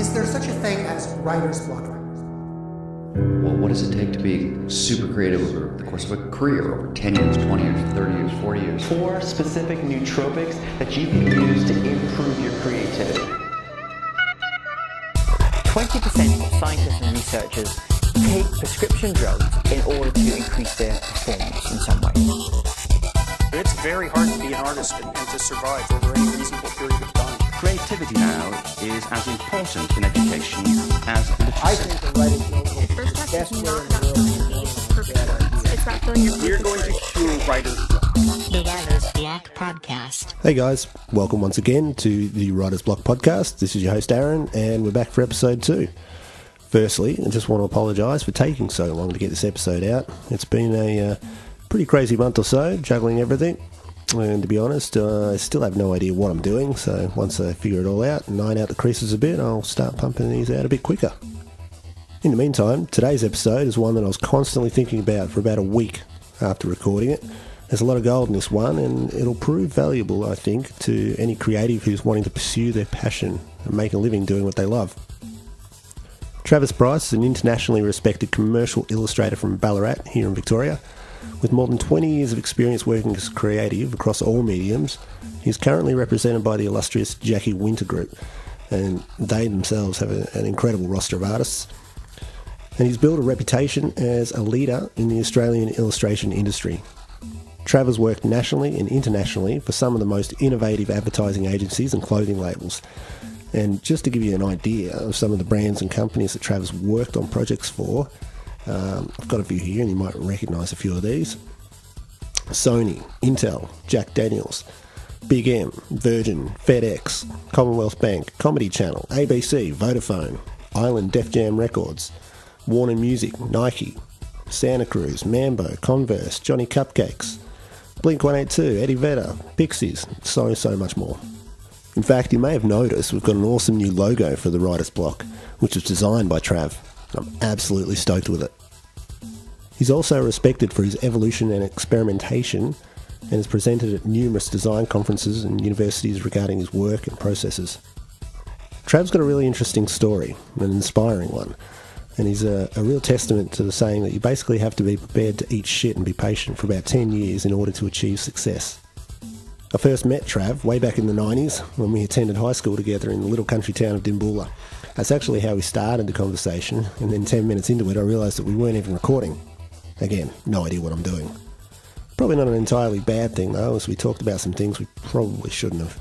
Is there such a thing as writer's block? Well, what does it take to be super creative over the course of a career, over 10 years, 20 years, 30 years, 40 years? 4 specific nootropics that you can use to improve your creativity. 20% of scientists and researchers take prescription drugs in order to increase their performance in some way. It's very hard to be an artist and to survive over any reasonable period of time. Creativity now is as important in education as literacy. I think the writing field is the best way in the world. It's about filling your We're going to cure writer's block. The Writer's Block Podcast. Hey guys, welcome once again to the Writer's Block Podcast. This is your host Aaron, and we're back for episode 2. Firstly, I just want to apologise for taking so long to get this episode out. It's been a pretty crazy month or so, juggling everything. And to be honest, I still have no idea what I'm doing, so once I figure it all out and iron out the creases a bit, I'll start pumping these out a bit quicker. In the meantime, today's episode is one that I was constantly thinking about for about a week after recording it. There's a lot of gold in this one, and it'll prove valuable, I think, to any creative who's wanting to pursue their passion and make a living doing what they love. Bryce is an internationally respected commercial illustrator from Ballarat here in Victoria. With more than 20 years of experience working as creative across all mediums, he's currently represented by the illustrious Jacky Winter Group, and they themselves have an incredible roster of artists. And he's built a reputation as a leader in the Australian illustration industry. Trav has worked nationally and internationally for some of the most innovative advertising agencies and clothing labels. And just to give you an idea of some of the brands and companies that Trav has worked on projects for, I've got a few here and you might recognise a few of these. Sony, Intel, Jack Daniels, Big M, Virgin, FedEx, Commonwealth Bank, Comedy Channel, ABC, Vodafone, Island Def Jam Records, Warner Music, Nike, Santa Cruz, Mambo, Converse, Johnny Cupcakes, Blink-182, Eddie Vedder, Pixies, so much more. In fact, you may have noticed we've got an awesome new logo for the Writer's Block, which was designed by Trav. I'm absolutely stoked with it. He's also respected for his evolution and experimentation, and has presented at numerous design conferences and universities regarding his work and processes. Trav's got a really interesting story, an inspiring one, and he's a real testament to the saying that you basically have to be prepared to eat shit and be patient for about 10 years in order to achieve success. I first met Trav way back in the 90s when we attended high school together in the little country town of Dimboola. That's actually how we started the conversation, and then 10 minutes into it I realised that we weren't even recording. Again, no idea what I'm doing. Probably not an entirely bad thing though, as we talked about some things we probably shouldn't have.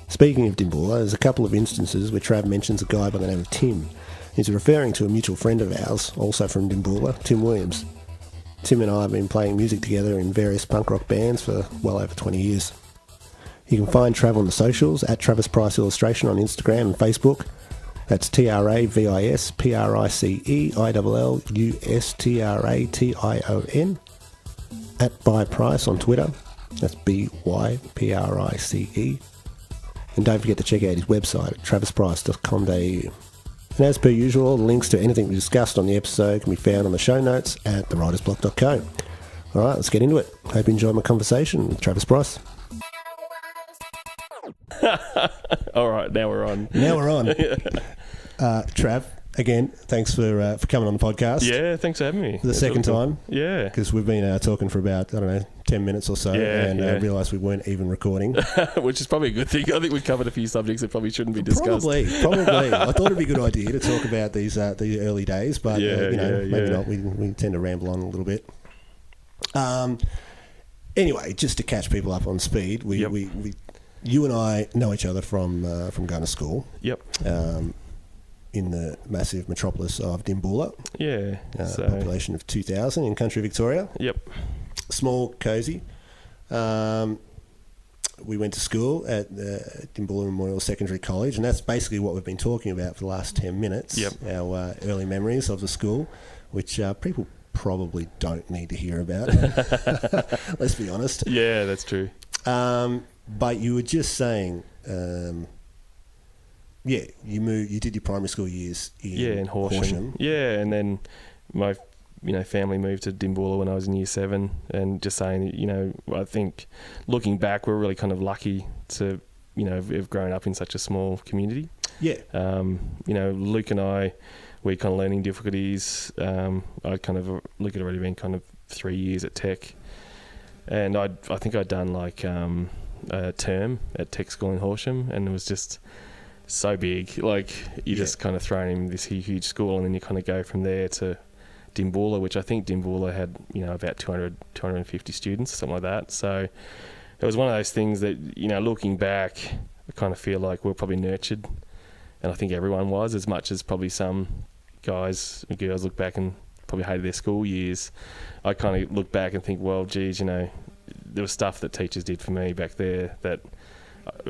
Speaking of Dimboola, there's a couple of instances where Trav mentions a guy by the name of Tim. He's referring to a mutual friend of ours, also from Dimboola, Tim Williams. Tim and I have been playing music together in various punk rock bands for well over 20 years. You can find Trav on the socials at Travis Price Illustration on Instagram and Facebook. That's TravisPriceIllustration. At ByPrice on Twitter. That's BYPRICE. And don't forget to check out his website at travisprice.com.au. And as per usual, the links to anything we discussed on the episode can be found on the show notes at thewritersblock.co. Alright, let's get into it. Hope you enjoyed my conversation with Travis Bryce. All right, now we're on. Trav, again, thanks for coming on the podcast. Yeah, thanks for having me. For the second time. Yeah. Because we've been talking for about, 10 minutes or so, and realised we weren't even recording. Which is probably a good thing. I think we've covered a few subjects that probably shouldn't be discussed. Probably. I thought it'd be a good idea to talk about these the early days, but maybe not. We tend to ramble on a little bit. Anyway, just to catch people up on speed, you and I know each other from going to school. Yep. In the massive metropolis of Dimboola. Yeah. Population of 2,000 in country Victoria. Yep. Small, cosy. We went to school at Dimboola Memorial Secondary College, and that's basically what we've been talking about for the last 10 minutes. Yep. Our early memories of the school, which people probably don't need to hear about. Let's be honest. Yeah, that's true. But you were just saying, you did your primary school years in Horsham. Yeah, and then my family moved to Dimboola when I was in year 7, and just saying, I think looking back, we're really kind of lucky to, have grown up in such a small community. Yeah. Luke and I, we kind of learning difficulties. Luke had already been kind of 3 years at Tech, and I think I'd done like a term at Tech School in Horsham, and it was just so big. Like you just kind of thrown in this huge school, and then you kind of go from there to Dimboola, which I think Dimboola had about 250 students, something like that. So it was one of those things that looking back, I kind of feel like we're probably nurtured, and I think everyone was, as much as probably some guys and girls look back and probably hated their school years. I kind of look back and think, well, geez, there was stuff that teachers did for me back there that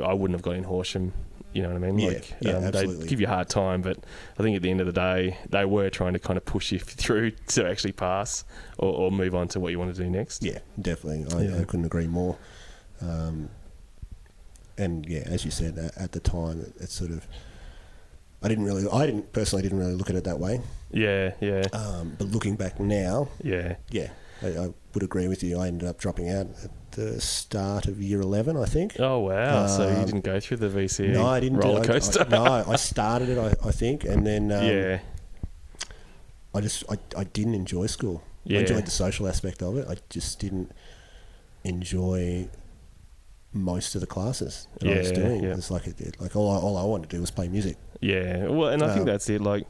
I wouldn't have got in Horsham. You know what I mean? Absolutely. They give you a hard time, but I think at the end of the day, they were trying to kind of push you through to actually pass or move on to what you want to do next. Yeah, definitely. I couldn't agree more. And yeah, as you said, at the time, it's sort of, I personally didn't really look at it that way. Yeah. But looking back now, yeah, I would agree with you. I ended up dropping out at the start of year 11, I think. Oh wow! So you didn't go through the VCE? No, I didn't. Roller coaster. I started it, I think, and then I didn't enjoy school. Yeah. I enjoyed the social aspect of it. I just didn't enjoy most of the classes that I was doing. Yeah. It's like all I wanted to do was play music. Yeah, well, and I think that's it. Like,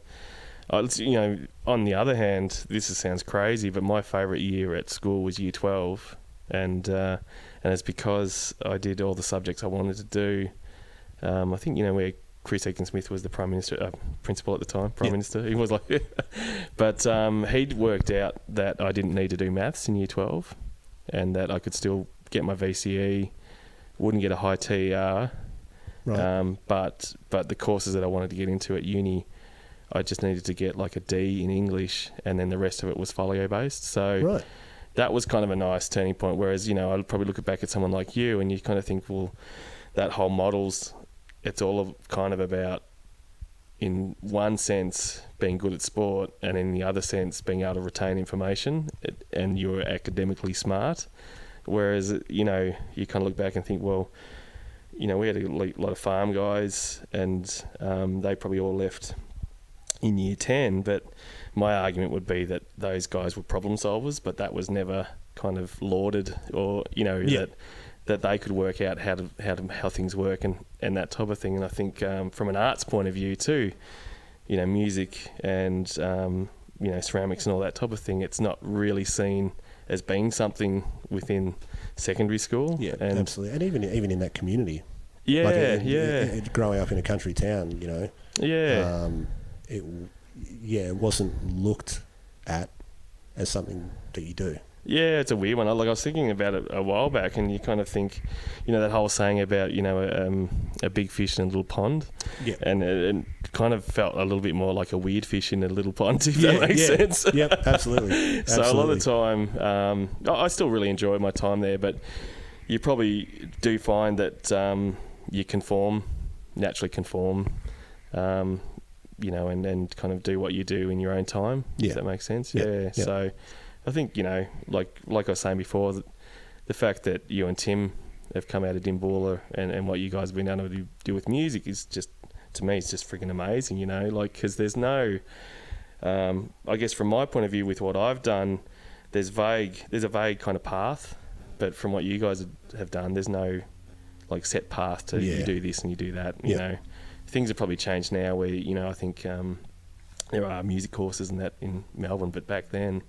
on the other hand, this sounds crazy, but my favourite year at school was year 12, and it's because I did all the subjects I wanted to do. I think where Chris Eakin-Smith was the principal at the time, Minister. He was like, but he'd worked out that I didn't need to do maths in year 12, and that I could still get my VCE, wouldn't get a high TER. Right. But the courses that I wanted to get into at uni, I just needed to get like a D in English, and then the rest of it was folio based. So that was kind of a nice turning point. Whereas I'd probably look back at someone like you, and you kind of think, well, that whole it's all kind of about, in one sense, being good at sport, and in the other sense, being able to retain information, and you're academically smart. Whereas you kind of look back and think, well, we had a lot of farm guys, and they probably all left in year 10, but my argument would be that those guys were problem solvers, but that was never kind of lauded, or that they could work out how things work and that type of thing. And I think from an arts point of view too, music and ceramics and all that type of thing, it's not really seen as being something within secondary school. Yeah, and absolutely. And even in that community. Yeah, growing up in a country town, it wasn't looked at as something that you do. Yeah, it's a weird one. I was thinking about it a while back, and you kind of think, that whole saying about, a big fish in a little pond. Yeah. And it kind of felt a little bit more like a weird fish in a little pond, if that makes sense. Yep, absolutely. So a lot of the time, I still really enjoyed my time there, but you probably do find that you naturally conform, and kind of do what you do in your own time, if that makes sense. Yeah. So I think, like I was saying before, the fact that you and Tim have come out of Dimboola and what you guys have been able to do with music is just, to me, it's just freaking amazing, because there's no, I guess from my point of view with what I've done, there's a vague kind of path, but from what you guys have done, there's no like set path to you do this and you do that. Things have probably changed now where, I think there are music courses and that in Melbourne, but back then,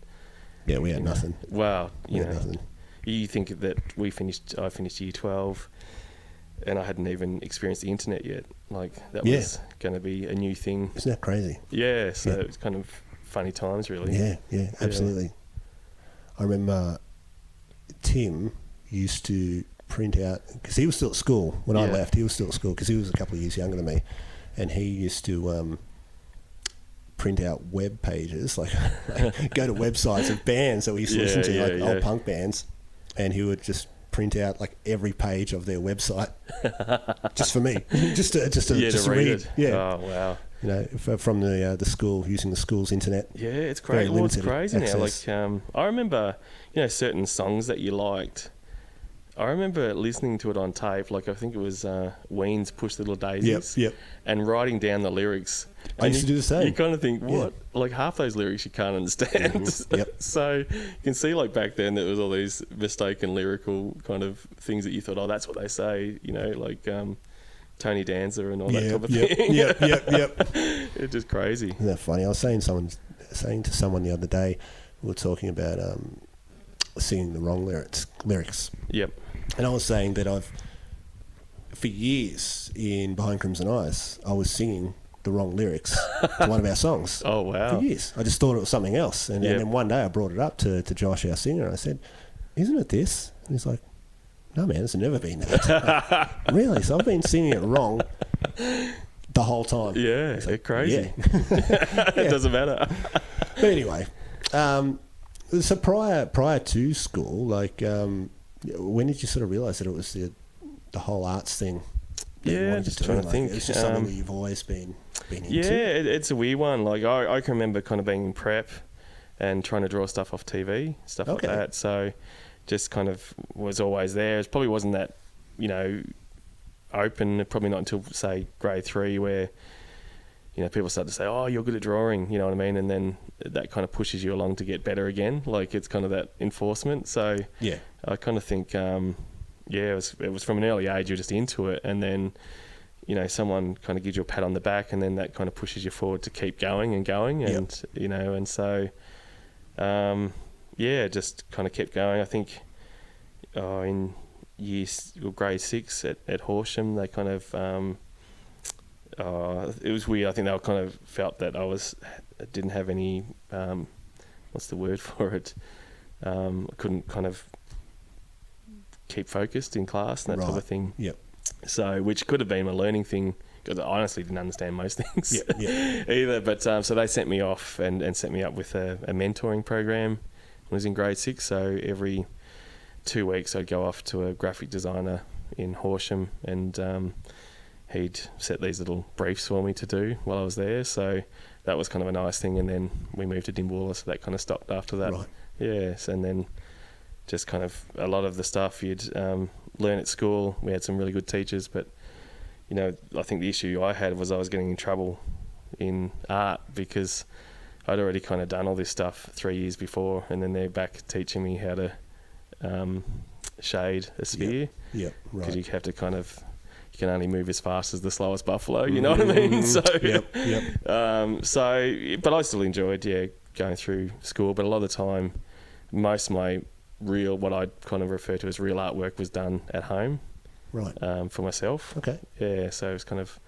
we had nothing. Well, nothing. You think that I finished year 12 and I hadn't even experienced the internet yet. Like that was going to be a new thing. Isn't that crazy? Yeah, so it was kind of funny times really. Yeah, absolutely. I remember Tim used to print out, because he was still at school when I left. He was still at school because he was a couple of years younger than me, and he used to print out web pages, like go to websites of bands that we used to listen to, old punk bands, and he would just print out like every page of their website just for me, just to read it. Oh wow. From the school, using the school's internet. Yeah, it's crazy. It's crazy access. Now. Like I remember, certain songs that you liked. I remember listening to it on tape, like I think it was Ween's Push the Little Daisies, Yep. and writing down the lyrics. I used to do the same. You kind of think, what? Like half those lyrics you can't understand. Mm-hmm. Yep. So you can see, like back then, there was all these mistaken lyrical kind of things that you thought, oh, that's what they say, you know, like Tony Danza and all that type of thing. Yep. It's just crazy. Isn't that funny? I was saying to someone the other day, we were talking about singing the wrong lyrics. Yep. And I was saying that for years in Behind Crimson Eyes, I was singing the wrong lyrics to one of our songs. Oh, wow. For years. I just thought it was something else. And then one day I brought it up to Josh, our singer, and I said, isn't it this? And he's like, no, man, it's never been that. Really? So I've been singing it wrong the whole time. Yeah, like, it's crazy. Yeah. It doesn't matter. But anyway, so prior to school, like, when did you sort of realise that it was the whole arts thing? Yeah, just trying to think. It's just something that you've always been into. Yeah, it's a weird one. Like I can remember kind of being in prep and trying to draw stuff off TV, stuff like that. So just kind of was always there. It probably wasn't that, you know, open. Probably not until say grade 3 where, you know, people start to say, "Oh, you're good at drawing," you know what I mean, and then that kind of pushes you along to get better again. Like it's kind of that enforcement. So yeah, I kind of think, it was from an early age you're just into it, and then, you know, someone kind of gives you a pat on the back, and then that kind of pushes you forward to keep going, and you know, and so just kind of kept going. I think in grade 6 at Horsham, they kind of it was weird. I think they kind of felt that I didn't have any what's the word for it? I couldn't kind of keep focused in class and that type of thing. Yep. So, which could have been a learning thing, because I honestly didn't understand most things either. But so they sent me off and set me up with a mentoring program when I was in grade 6. So every 2 weeks I'd go off to a graphic designer in Horsham, and he'd set these little briefs for me to do while I was there. So that was kind of a nice thing. And then we moved to Dimbulla, so that kind of stopped after that. Right. Yes, and then just kind of a lot of the stuff you'd learn at school. We had some really good teachers, but, you know, I think the issue I had was I was getting in trouble in art because I'd already kind of done all this stuff 3 years before, and then they're back teaching me how to shade a sphere. Yep, right. Because you have to kind of, you can only move as fast as the slowest buffalo, you know what I mean? So, but I still enjoyed, going through school, but a lot of the time, most of my what I'd kind of refer to as real artwork was done at home. Right. For myself. Okay. Yeah, so it was kind of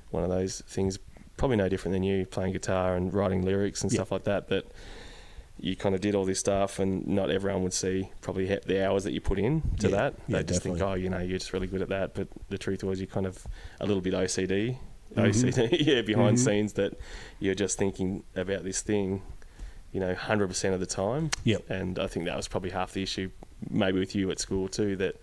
one of those things, probably no different than you, playing guitar and writing lyrics and stuff like that, that you kind of did all this stuff, and not everyone would see probably the hours that you put in to that. They just think, oh, you know, you're just really good at that. But the truth was, you're kind of a little bit OCD, behind scenes, that you're just thinking about this thing, you know, 100% of the time. Yep. And I think that was probably half the issue, maybe with you at school too, that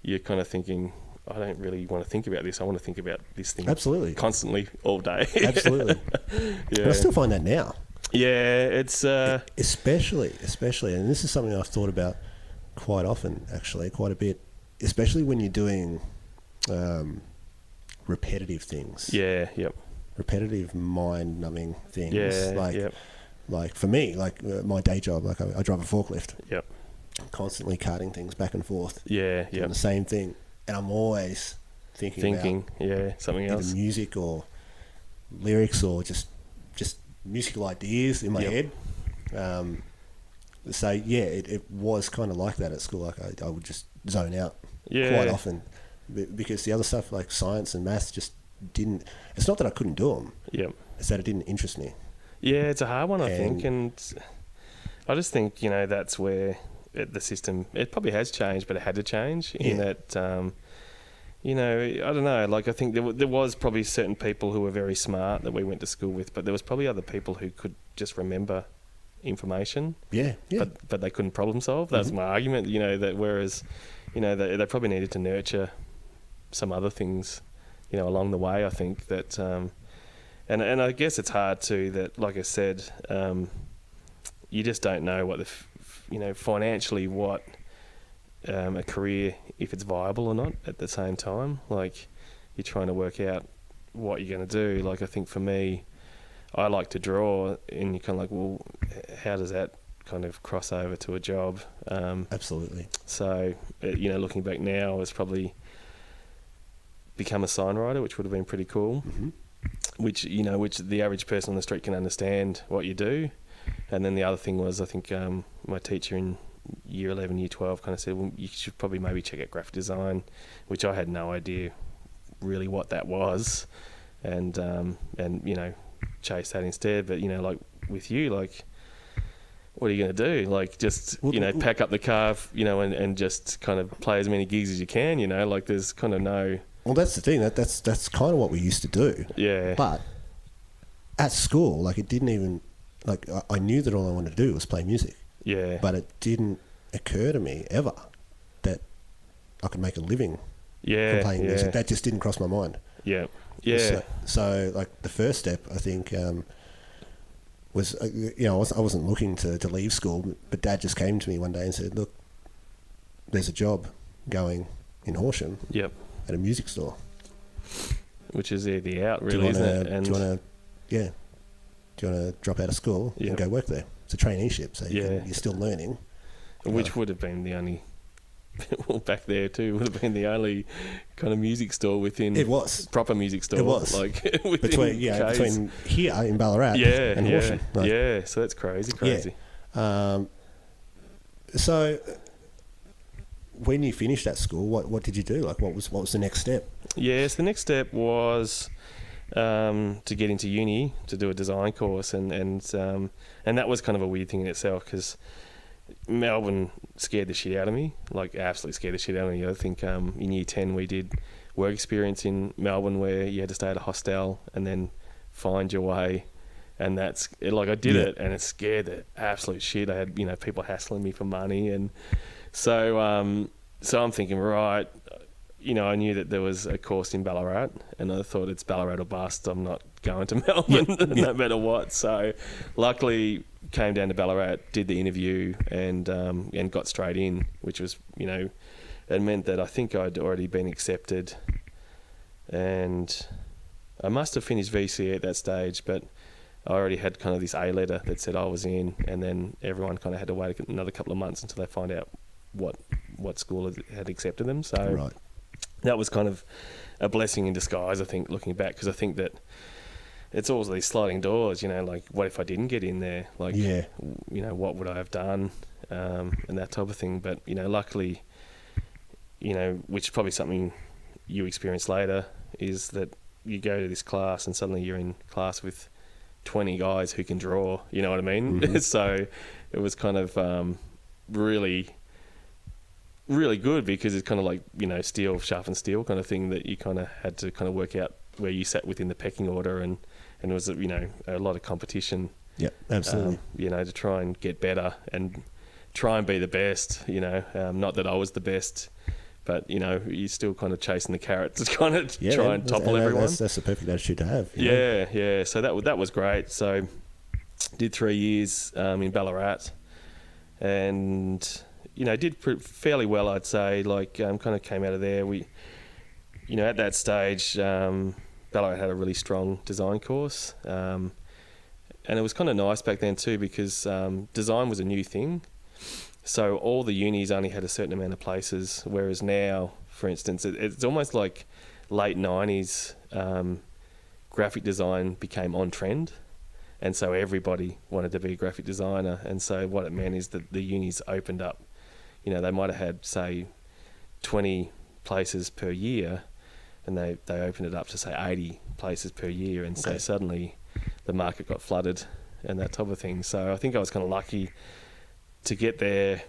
you're kind of thinking, I don't really want to think about this. I want to think about this thing absolutely constantly all day. Absolutely. Yeah. But I still find that now. Yeah, it's especially, and this is something I've thought about quite often, actually, quite a bit, especially when you're doing repetitive things. Yeah, yep. Repetitive, mind-numbing things. Yeah, like for me, my day job, like I drive a forklift. Yep. Constantly carting things back and forth. Yeah, doing the same thing, and I'm always thinking about something else, either music or lyrics or just musical ideas in my head. So it was kind of like that at school. Like I would just zone out quite often, because the other stuff like science and maths just didn't. It's not that I couldn't do them. Yep. It's that it didn't interest me. Yeah, it's a hard one, I think, and I just think, you know, that's where the system, it probably has changed, but it had to change in that, you know, I don't know, like I think there was probably certain people who were very smart that we went to school with, but there was probably other people who could just remember information. Yeah. But they couldn't problem solve. That's my argument, you know, that whereas, you know, they probably needed to nurture some other things, you know, along the way, I think that... And I guess it's hard too that, like I said, you just don't know what you know, financially what a career if it's viable or not at the same time. Like, you're trying to work out what you're going to do. Like, I think for me, I like to draw, and you're kind of like, well, how does that kind of cross over to a job? Absolutely. So, looking back now, it's probably become a sign writer, which would have been pretty cool. Mm-hmm. Which the average person on the street can understand what you do. And then the other thing was, I think my teacher in year 11, year 12 kind of said, well, you should probably maybe check out graphic design, which I had no idea really what that was, and chase that instead. But like with you, like, what are you going to do? Like, just pack up the car, and just kind of play as many gigs as you can. Like, there's kind of no. Well, that's the thing. That's kind of what we used to do. Yeah. But at school, like, it didn't even, like, I knew that all I wanted to do was play music. Yeah. But it didn't occur to me ever that I could make a living from playing music. That just didn't cross my mind. Yeah. Yeah. So like, the first step, I think, was, I wasn't looking to leave school, but Dad just came to me one day and said, look, there's a job going in Horsham. Yep. At a music store. Which is the out, really, isn't it? And do you want to drop out of school and go work there? It's a traineeship, so you're still learning. Which would have been the only, well, back there too, would have been the only kind of music store within. It was. Proper music store. It was. Like, between here in Ballarat and Horsham. Yeah, so that's crazy. Yeah. So when you finished at school, what did you do? Like, what was the next step? Yes, the next step was to get into uni to do a design course, and that was kind of a weird thing in itself, because Melbourne scared the shit out of me, like absolutely scared the shit out of me. I think in year 10 we did work experience in Melbourne where you had to stay at a hostel and then find your way, and that's like, I did it, and it scared the absolute shit. I had people hassling me for money, and so I'm thinking, right, I knew that there was a course in Ballarat, and I thought, it's Ballarat or bust. I'm not going to Melbourne no matter what. So luckily came down to Ballarat, did the interview, and got straight in, which was, it meant that I think I'd already been accepted, and I must have finished VCE at that stage, but I already had kind of this A letter that said I was in, and then everyone kind of had to wait another couple of months until they find out what school had accepted them. So that was kind of a blessing in disguise, I think, looking back, because I think that it's always these sliding doors, like, what if I didn't get in there? Like, what would I have done? And that type of thing. But, luckily, which is probably something you experience later, is that you go to this class and suddenly you're in class with 20 guys who can draw, you know what I mean? Mm-hmm. So it was kind of really good, because it's kind of like, steel sharpens steel kind of thing, that you kind of had to kind of work out where you sat within the pecking order, and it was, a lot of competition. Yeah, absolutely. To try and get better and try and be the best, not that I was the best, but, you're still kind of chasing the carrot to kind of try and topple everyone. That's the perfect attitude to have. Yeah. So that was great. So did 3 years in Ballarat, and did fairly well, I'd say. Like, kind of came out of there. We, at that stage, Ballarat had a really strong design course, and it was kind of nice back then too, because design was a new thing. So all the unis only had a certain amount of places, whereas now, for instance, it's almost like late 90s graphic design became on trend. And so everybody wanted to be a graphic designer. And so what it meant is that the unis opened up. They might have had, say, 20 places per year, and they opened it up to, say, 80 places per year. And so suddenly the market got flooded and that type of thing. So I think I was kind of lucky to get there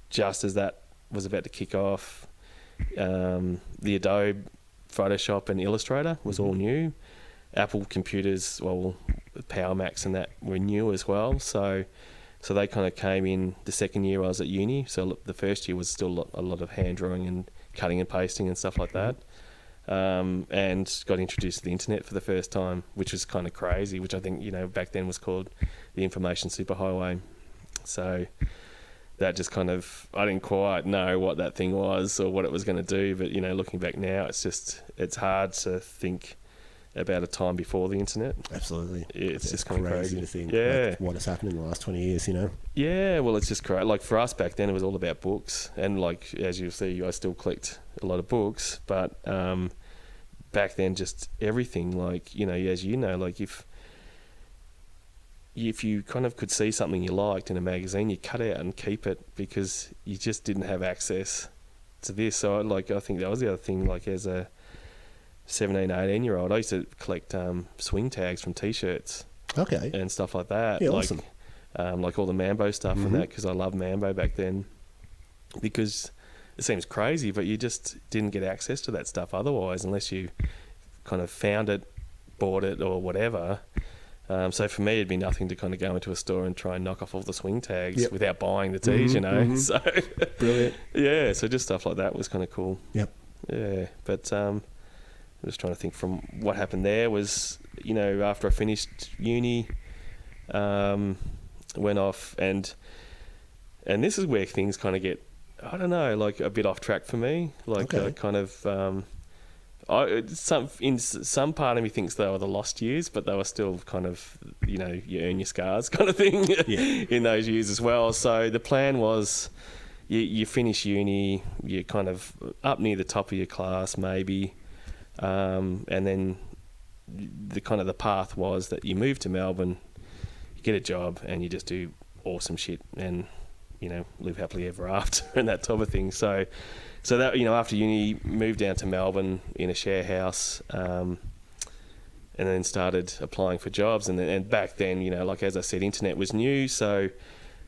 just as that was about to kick off. The Adobe Photoshop and Illustrator was all new. Apple computers, Power Macs and that were new as well. So they kind of came in the second year I was at uni. So the first year was still a lot of hand drawing and cutting and pasting and stuff like that. And got introduced to the internet for the first time, which was kind of crazy, which I think, back then was called the information superhighway. So that just kind of, I didn't quite know what that thing was or what it was going to do. But, looking back now, it's hard to think about a time before the internet. Absolutely. It's just kind of crazy to think what has happened in the last 20 years, Yeah, well, it's just great. Like for us back then, it was all about books. And like, as you see, I still collect a lot of books. But back then, just everything, like, as like if you kind of could see something you liked in a magazine, you cut out and keep it because you just didn't have access to this. So I think that was the other thing, like as a 17, 18-year-old, I used to collect swing tags from T-shirts. Okay. And stuff like that. Yeah, like, awesome. Like all the Mambo stuff and that, because I loved Mambo back then. Because it seems crazy, but you just didn't get access to that stuff otherwise unless you kind of found it, bought it or whatever. So for me, it'd be nothing to kind of go into a store and try and knock off all the swing tags without buying the tees, So Brilliant. Yeah, so just stuff like that was kind of cool. Yep. Yeah, but I'm just trying to think from what happened there was, after I finished uni, went off and this is where things kind of get, I don't know, like a bit off track for me. Like kind of... some part of me thinks they were the lost years, but they were still kind of, you earn your scars kind of thing in those years as well. So the plan was you finish uni, you're kind of up near the top of your class maybe, and then the path was that you move to Melbourne, you get a job and you just do awesome shit and, live happily ever after and that type of thing. So that, after uni, moved down to Melbourne in a share house, and then started applying for jobs. And back then, like as I said, internet was new, so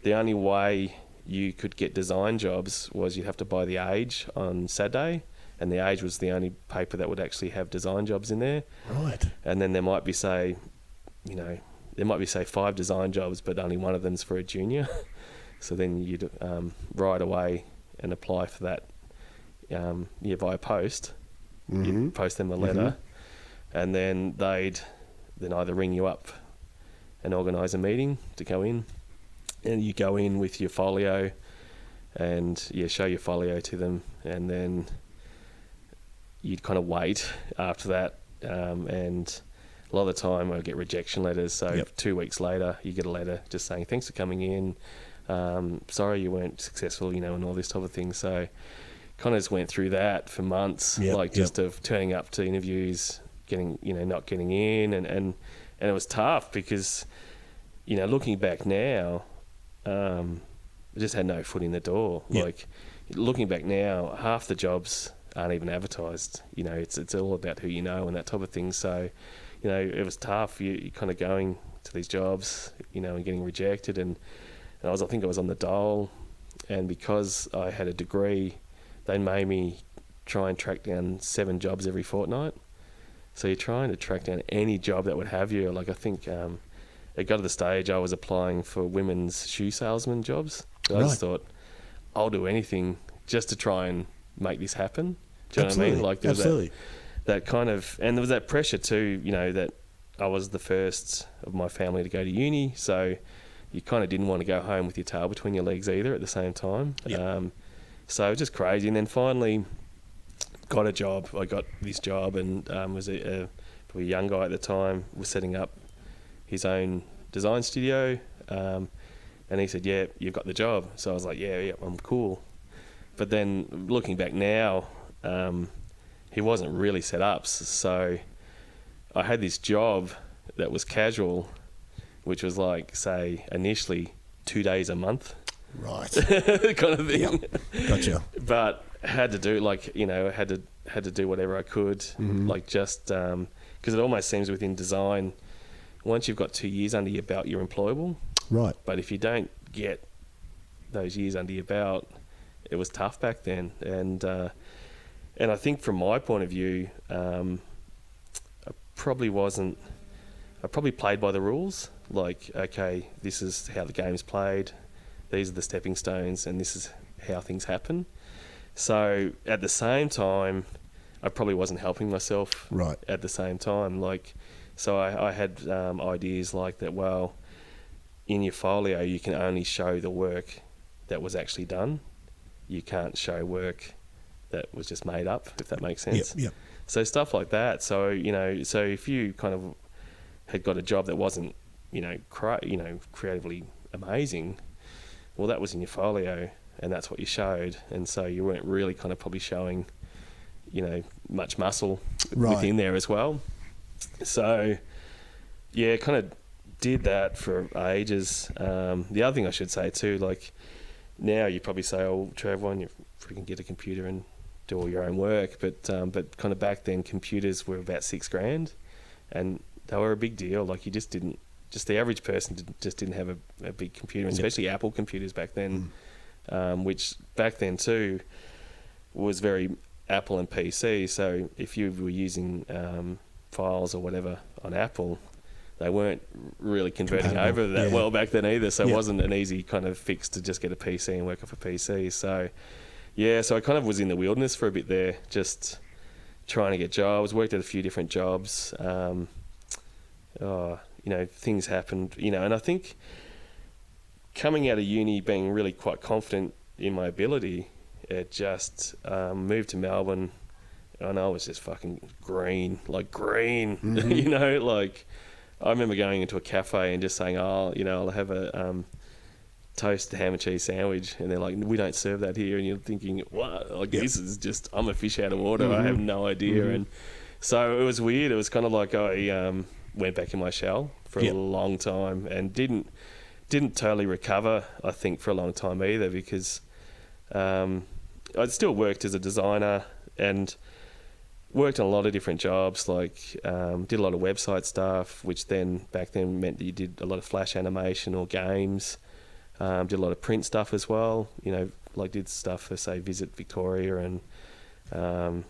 the only way you could get design jobs was you'd have to buy The Age on Saturday, and The Age was the only paper that would actually have design jobs in there. Right. And then there might be, say, 5 design jobs, but only one of them's for a junior. So then you'd right away and apply for that. Via post, you'd post them a letter, and then they'd either ring you up and organise a meeting to go in, and you go in with your folio and show your folio to them, and then you'd kind of wait after that, and a lot of the time I get rejection letters, so 2 weeks later you get a letter just saying thanks for coming in, sorry you weren't successful, and all this type of thing. So kind of just went through that for months, of turning up to interviews, getting, not getting in, and it was tough because, looking back now, I just had no foot in the door. Yep. Like, looking back now, half the jobs aren't even advertised. It's all about who you know and that type of thing. So, it was tough. You kind of going to these jobs, and getting rejected, and I think I was on the dole, and because I had a degree, they made me try and track down 7 jobs every fortnight. So you're trying to track down any job that would have you. Like I think it got to the stage I was applying for women's shoe salesman jobs. I just thought, I'll do anything just to try and make this happen. Do you know what I mean? Like there was that kind of, and there was that pressure too, that I was the first of my family to go to uni. So you kind of didn't want to go home with your tail between your legs either at the same time. Yep. So it was just crazy. And then finally got a job. I got this job and was probably a young guy at the time, was setting up his own design studio. And he said, yeah, you've got the job. So I was like, yeah, I'm cool. But then looking back now, he wasn't really set up. So I had this job that was casual, which was like, say, initially 2 days a month. Right. kind of thing. Yep. Gotcha. But had to do had to do whatever I could, like just because it almost seems within design, once you've got 2 years under your belt, you're employable. Right. But if you don't get those years under your belt, it was tough back then, and I think from my point of view, I probably played by the rules. Like, okay, this is how the game's played. These are the stepping stones, and this is how things happen. So at the same time, I probably wasn't helping myself. Right. At the same time, like, so I had ideas like that. Well, in your folio, you can only show the work that was actually done. You can't show work that was just made up, if that makes sense. Yep. So stuff like that. So, so if you kind of had got a job that wasn't, creatively amazing, well, that was in your folio, and that's what you showed. And so you weren't really kind of probably showing, much muscle within there as well. So, yeah, kind of did that for ages. The other thing I should say too, like now you probably say, "Oh, Trav, why don't you freaking get a computer and do all your own work?" But kind of back then, computers were about $6,000, and they were a big deal. Like you just didn't. Just the average person didn't have a big computer, and especially Apple computers back then, which back then too was very Apple and PC. So if you were using files or whatever on Apple, they weren't really converting over that well back then either. So it wasn't an easy kind of fix to just get a PC and work off a PC. So so I kind of was in the wilderness for a bit there, just trying to get jobs. Worked at a few different jobs. Things happened, and I think coming out of uni being really quite confident in my ability, it just moved to Melbourne, and I was just fucking green. Mm-hmm. Like I remember going into a cafe and just saying, I'll have a toast ham and cheese sandwich, and they're like, we don't serve that here, and you're thinking, what? Like this is just, I'm a fish out of water. Mm-hmm. I have no idea. Mm-hmm. And so it was weird. It was kind of like I went back in my shell for a long time, and didn't totally recover, I think, for a long time either, because I'd still worked as a designer and worked on a lot of different jobs, like did a lot of website stuff, which then back then meant that you did a lot of flash animation or games. Did a lot of print stuff as well, like did stuff for, say, Visit Victoria, and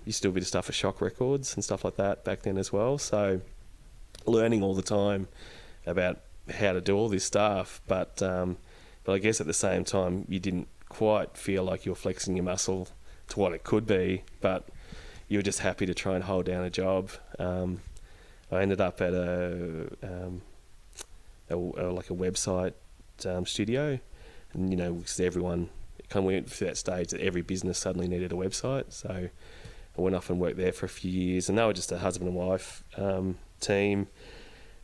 used to do a bit of stuff for Shock Records and stuff like that back then as well. So learning all the time about how to do all this stuff, but I guess at the same time you didn't quite feel like you were flexing your muscle to what it could be, but you were just happy to try and hold down a job. I ended up at a website studio, and because everyone kind of went through that stage that every business suddenly needed a website, so I went off and worked there for a few years, and they were just a husband and wife team,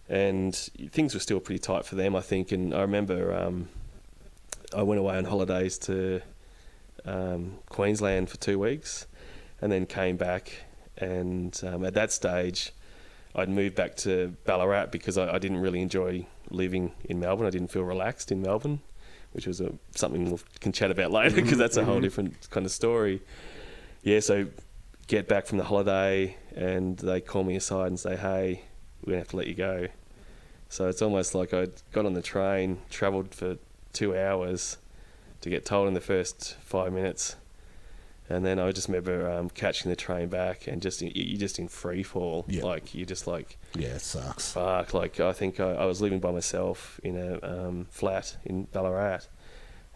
and things were still pretty tight for them, I think. And I remember I went away on holidays to Queensland for 2 weeks, and then came back, and at that stage I'd moved back to Ballarat because I didn't really enjoy living in Melbourne. I didn't feel relaxed in Melbourne, which was something we can chat about later, because that's a whole different kind of story. So get back from the holiday, and they call me aside and say, "Hey, we're going to have to let you go." So it's almost like I got on the train, travelled for 2 hours to get told in the first 5 minutes. And then I just remember catching the train back, and you're just in free fall. Like you're just like, it sucks. Fuck. Like I think I was living by myself in a flat in Ballarat,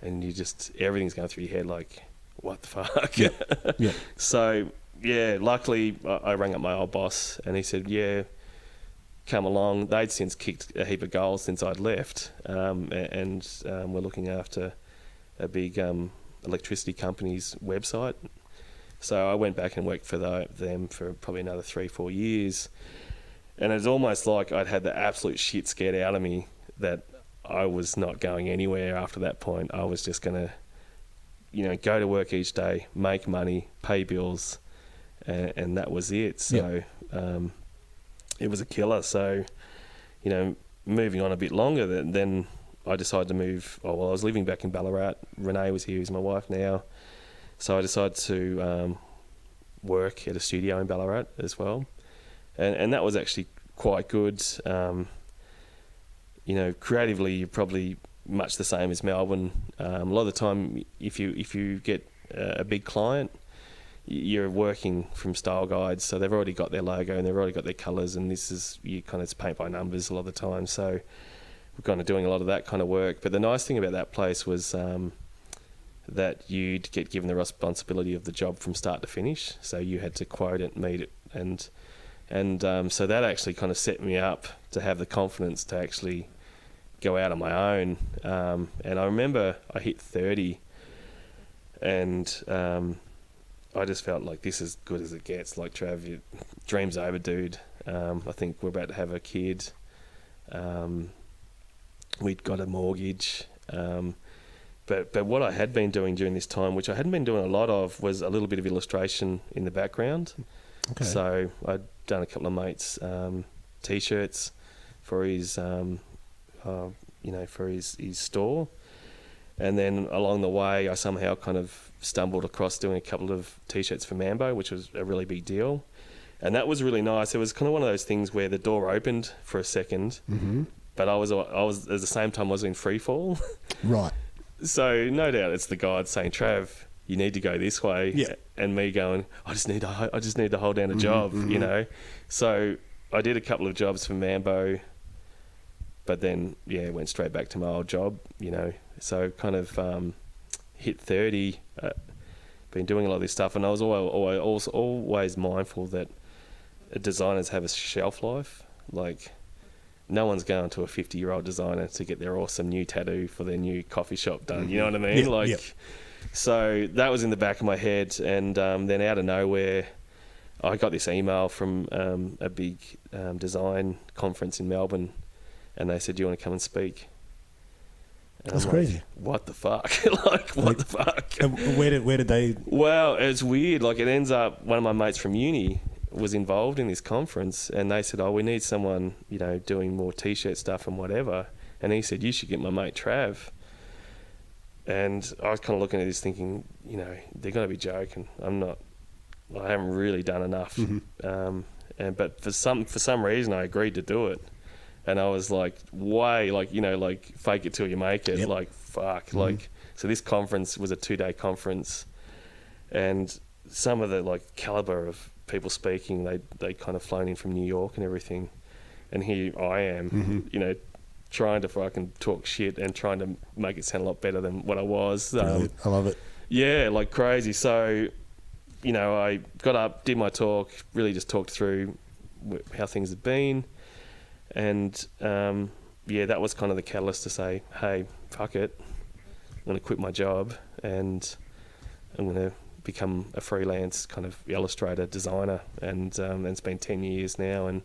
and everything's going through your head like, what the fuck? So luckily I rang up my old boss, and he said, come along. They'd since kicked a heap of goals since I'd left, and we're looking after a big electricity company's website. So I went back and worked for them for probably another 3-4 years, and it was almost like I'd had the absolute shit scared out of me that I was not going anywhere after that point. I was just gonna go to work each day, make money, pay bills, and that was it. So it was a killer. So moving on a bit longer, then I decided to move. I was living back in Ballarat. Renee was here, who's my wife now. So I decided to work at a studio in Ballarat as well. And that was actually quite good. Creatively, you're probably much the same as Melbourne. A lot of the time, if you get a big client, you're working from style guides, so they've already got their logo and they've already got their colours, and it's paint by numbers a lot of the time. So we're kind of doing a lot of that kind of work. But the nice thing about that place was that you'd get given the responsibility of the job from start to finish. So you had to quote it, meet it, and so that actually kind of set me up to have the confidence to actually go out on my own. And I remember I hit 30, and I just felt like this is good as it gets. Like, Trav, your dream's over, dude. I think we're about to have a kid. We'd got a mortgage. But what I had been doing during this time, which I hadn't been doing a lot of, was a little bit of illustration in the background. Okay. So I'd done a couple of mates' T-shirts for his, for his store. And then along the way, I somehow kind of stumbled across doing a couple of T-shirts for Mambo, which was a really big deal. And that was really nice. It was kind of one of those things where the door opened for a second, but I was at the same time I was in free fall. Right. So no doubt it's the guide saying, Trav, you need to go this way. Yeah. And me going, I just need to hold down a job, you know. So I did a couple of jobs for Mambo, but then, went straight back to my old job, you know. So kind of hit 30, been doing a lot of this stuff, and I was always mindful that designers have a shelf life. Like, no one's going to a 50-year-old designer to get their awesome new tattoo for their new coffee shop done. You know what I mean? So that was in the back of my head, and then out of nowhere, I got this email from a big design conference in Melbourne, and they said, "Do you want to come and speak?" And That's I'm crazy. Like, what the fuck? What the fuck? And where did they? Well, it's weird. Like, it ends up, one of my mates from uni was involved in this conference, and they said, "Oh, we need someone, you know, doing more T-shirt stuff and whatever." And he said, "You should get my mate Trav." And I was kind of looking at this thinking, you know, they're going to be joking. I haven't really done enough. But for some reason, I agreed to do it. And I was like, fake it till you make it. Yep. Like, fuck. Like, so this conference was a 2-day conference, and some of the like caliber of people speaking, they kind of flown in from New York and everything. And here I am, you know, trying to fucking talk shit and trying to make it sound a lot better than what I was. I love it. Yeah, like crazy. So, you know, I got up, did my talk, really just talked through how things had been. And, that was kind of the catalyst to say, hey, fuck it. I'm going to quit my job and I'm going to become a freelance kind of illustrator, designer. And it's been 10 years now, and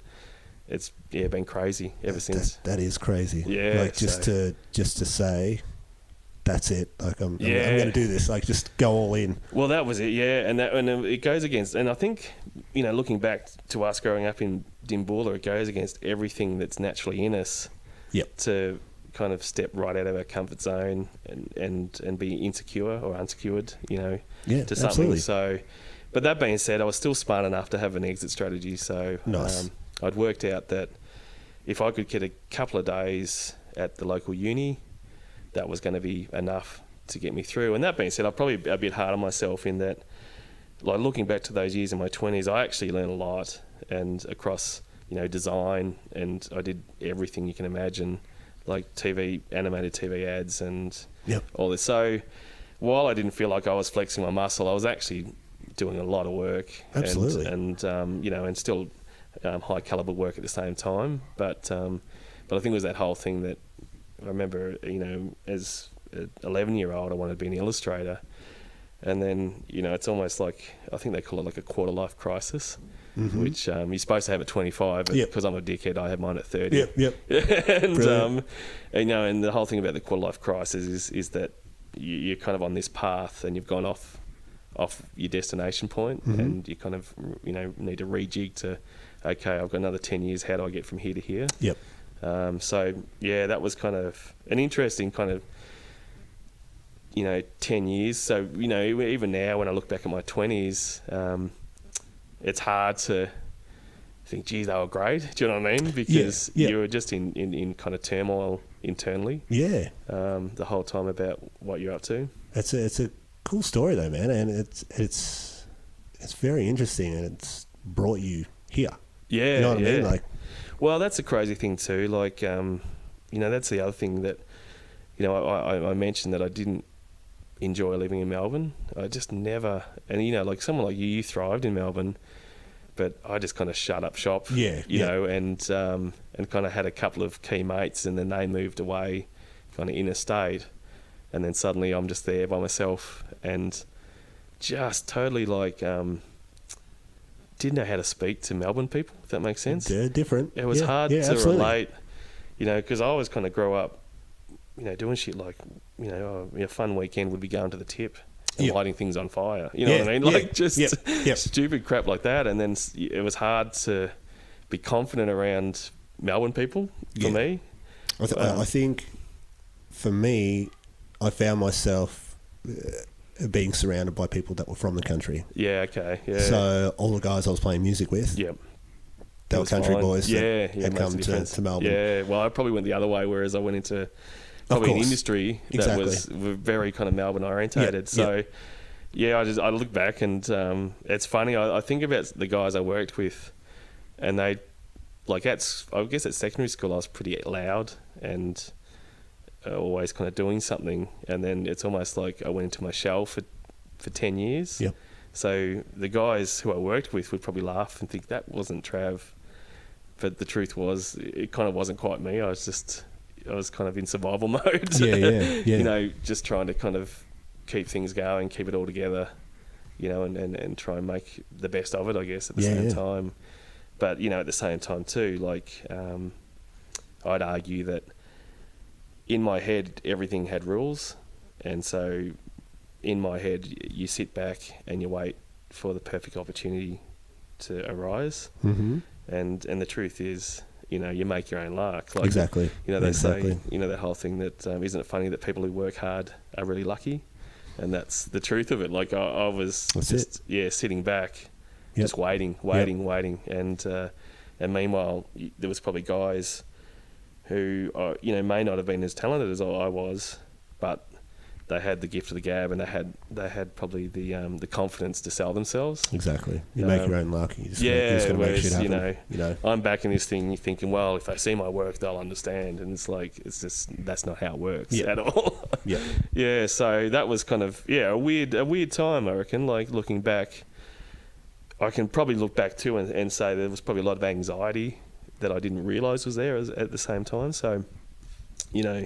it's been crazy ever since. That is crazy. Yeah. Like, just to say, that's it. Like, I'm going to do this. Like, just go all in. Well, that was it. Yeah, and it goes against. And I think, you know, looking back to us growing up in Dimboola, it goes against everything that's naturally in us. Yep. To kind of step right out of our comfort zone and be insecure or unsecured, you know, to something. Absolutely. So, but that being said, I was still smart enough to have an exit strategy. So nice. I'd worked out that if I could get a couple of days at the local uni, that was going to be enough to get me through. And that being said, I'm probably a bit hard on myself in that, like, looking back to those years in my 20s, I actually learned a lot, and across, you know, design, and I did everything you can imagine, like animated TV ads and all this. So while I didn't feel like I was flexing my muscle, I was actually doing a lot of work. Absolutely. And you know, and still high caliber work at the same time. But I think it was that whole thing that I remember, you know, as an 11-year-old, I wanted to be an illustrator. And then, you know, it's almost like, I think they call it like a quarter life crisis, which you're supposed to have at 25, but because I'm a dickhead, I had mine at 30. And, you know, and the whole thing about the quarter life crisis is that you're kind of on this path and you've gone off your destination point, and you kind of, you know, need to rejig to, okay, I've got another 10 years, how do I get from here to here? So, that was kind of an interesting kind of, you know, 10 years. So, you know, even now when I look back at my 20s, it's hard to think, geez, they were great. Do you know what I mean? Because you were just in kind of turmoil internally. The whole time about what you're up to. It's a cool story though, man, and it's very interesting, and it's brought you here. You know what I mean? Like, well, that's a crazy thing too. Like, you know, that's the other thing that, you know, I mentioned that I didn't enjoy living in Melbourne. I just never, and you know, like someone like you thrived in Melbourne, but I just kind of shut up shop, you know, and kind of had a couple of key mates, and then they moved away kind of interstate, and then suddenly I'm just there by myself and just totally like didn't know how to speak to Melbourne people, if that makes sense. They're different. It was hard to absolutely. relate, you know, because I always kind of grow up, you know, doing shit like, you know, a fun weekend would be going to the tip and lighting things on fire. You know what I mean? Like just stupid crap like that. And then it was hard to be confident around Melbourne people for me. I think for me, I found myself being surrounded by people that were from the country. Yeah, okay. Yeah. So all the guys I was playing music with, they were country boys that had come to Melbourne. Yeah, well, I probably went the other way, whereas I went into probably an industry that was very kind of Melbourne orientated. So, I look back and it's funny. I think about the guys I worked with, and they, like I guess at secondary school I was pretty loud and always kind of doing something, and then it's almost like I went into my shell for 10 years. Yep. So the guys who I worked with would probably laugh and think that wasn't Trav, but the truth was it kind of wasn't quite me. I was kind of in survival mode. You know, just trying to kind of keep things going, keep it all together, you know, and try and make the best of it, I guess, at the same time. But, you know, at the same time too, like I'd argue that in my head, everything had rules. And so in my head, you sit back and you wait for the perfect opportunity to arise. Mm-hmm. And the truth is, you know, you make your own luck. Like, exactly. You know, they say, you know, that whole thing that isn't it funny that people who work hard are really lucky? And that's the truth of it. Like I was sitting back, just waiting. And meanwhile, there was probably guys who, you know, may not have been as talented as I was, but they had the gift of the gab, and they had probably the confidence to sell themselves. Exactly. You make your own luck. You just gotta make shit happen. You know, I'm back in this thing thinking, well, if they see my work, they'll understand. And it's like, that's not how it works at all. Yeah. So that was kind of, a weird time, I reckon. Like looking back, I can probably look back too and say there was probably a lot of anxiety that I didn't realise was there at the same time. So, you know,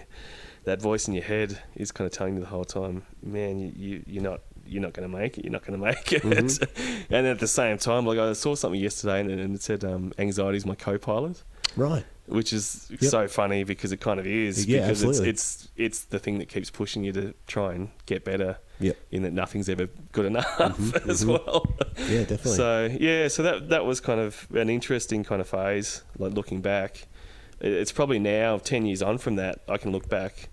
that voice in your head is kind of telling you the whole time, man, you're not going to make it. You're not going to make it. Mm-hmm. And at the same time, like I saw something yesterday and it said anxiety is my co-pilot. Right. Which is so funny because it kind of is. Yeah, because absolutely. it's the thing that keeps pushing you to try and get better. Yep. In that nothing's ever good enough as well. Yeah, definitely. So that was kind of an interesting kind of phase. Like looking back, it's probably now 10 years on from that, I can look back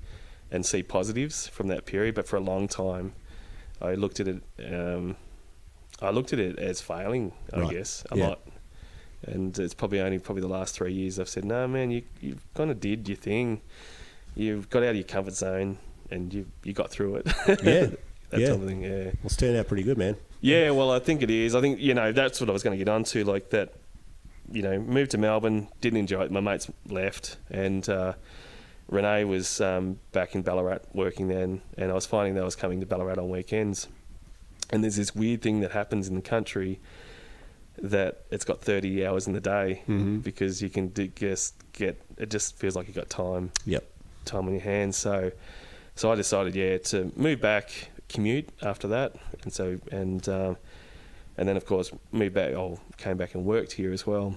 and see positives from that period. But for a long time, I looked at it. As failing, I guess, a lot. And it's probably the last 3 years I've said, no, man, you kind of did your thing. You've got out of your comfort zone and you got through it. That type of thing, Well, it's turned out pretty good, man. Yeah, well, I think it is. I think, you know, that's what I was going to get onto, like that, you know, moved to Melbourne, didn't enjoy it. My mates left and Renee was back in Ballarat working then, and I was finding that I was coming to Ballarat on weekends. And there's this weird thing that happens in the country that it's got 30 hours in the day because you can just get, it just feels like you got time. Yep. Time on your hands. So I decided, to move back, commute after that. And then of course moved back, came back and worked here as well.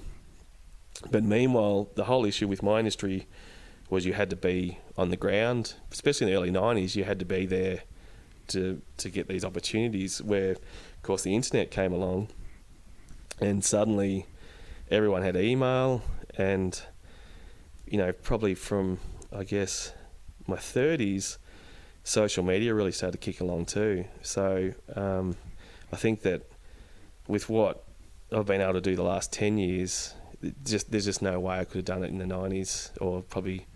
But meanwhile, the whole issue with my industry was you had to be on the ground, especially in the early 90s, you had to be there to get these opportunities where, of course, the internet came along and suddenly everyone had email and, you know, probably from, I guess, my 30s, social media really started to kick along too. So I think that with what I've been able to do the last 10 years, there's just no way I could have done it in the 90s or probably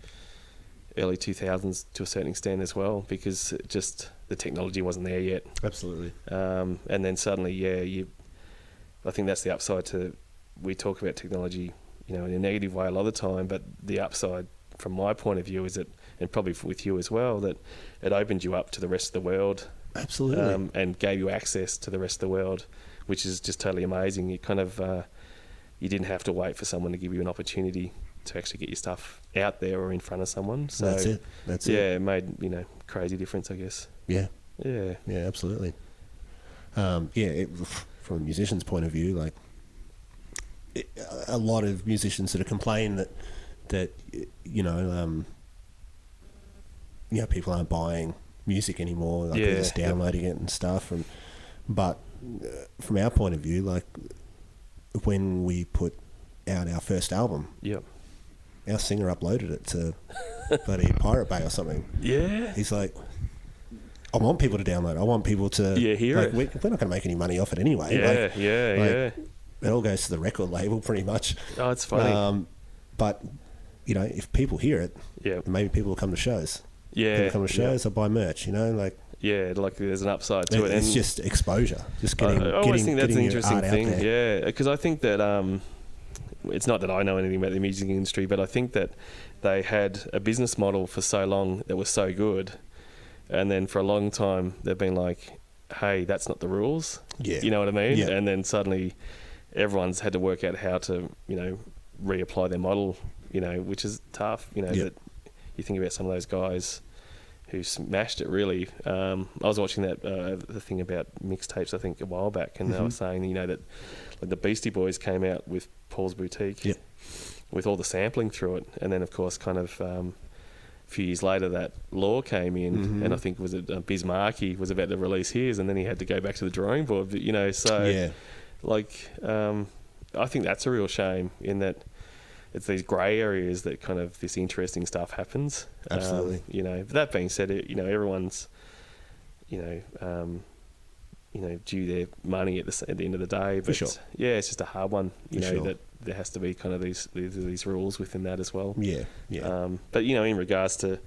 early 2000s to a certain extent as well, because just the technology wasn't there yet. Absolutely. And then suddenly, I think that's the upside to, we talk about technology, you know, in a negative way a lot of the time, but the upside from my point of view is that, and probably with you as well, that it opened you up to the rest of the world. Absolutely. And gave you access to the rest of the world, which is just totally amazing. You kind of, you didn't have to wait for someone to give you an opportunity. to actually get your stuff out there or in front of someone. So That's it. Yeah, it made crazy difference, I guess. Yeah. Yeah. Yeah, absolutely. From a musician's point of view, like a lot of musicians sort of complain that people aren't buying music anymore, like they're just downloading it and stuff. But from our point of view, like when we put out our first album, our singer uploaded it to bloody Pirate Bay or something. Yeah, he's like, I want people to download it. I want people to hear it. We're not going to make any money off it anyway. It all goes to the record label pretty much. Oh, it's funny. But if people hear it, maybe people will come to shows. Yeah, people come to shows. They'll buy merch. like there's an upside to it. It's just exposure. Just getting. I always think that's an interesting thing. Yeah, because I think that it's not that I know anything about the music industry, but I think that they had a business model for so long that was so good, and then for a long time they've been like, "Hey, that's not the rules." Yeah, you know what I mean. Yeah. And then suddenly, everyone's had to work out how to reapply their model. Which is tough. That you think about some of those guys who smashed it really. I was watching that the thing about mixtapes I think a while back, and they were saying that like the Beastie Boys came out with Paul's Boutique with all the sampling through it, and then of course kind of a few years later that law came in, and I think was it Biz Markie was about to release his, and then he had to go back to the drawing board. I think that's a real shame in that it's these grey areas that kind of this interesting stuff happens. Absolutely. But that being said, everyone's, due their money at the end of the day. But for sure. Yeah, it's just a hard one. Sure. That there has to be kind of these rules within that as well. Yeah. But in regards to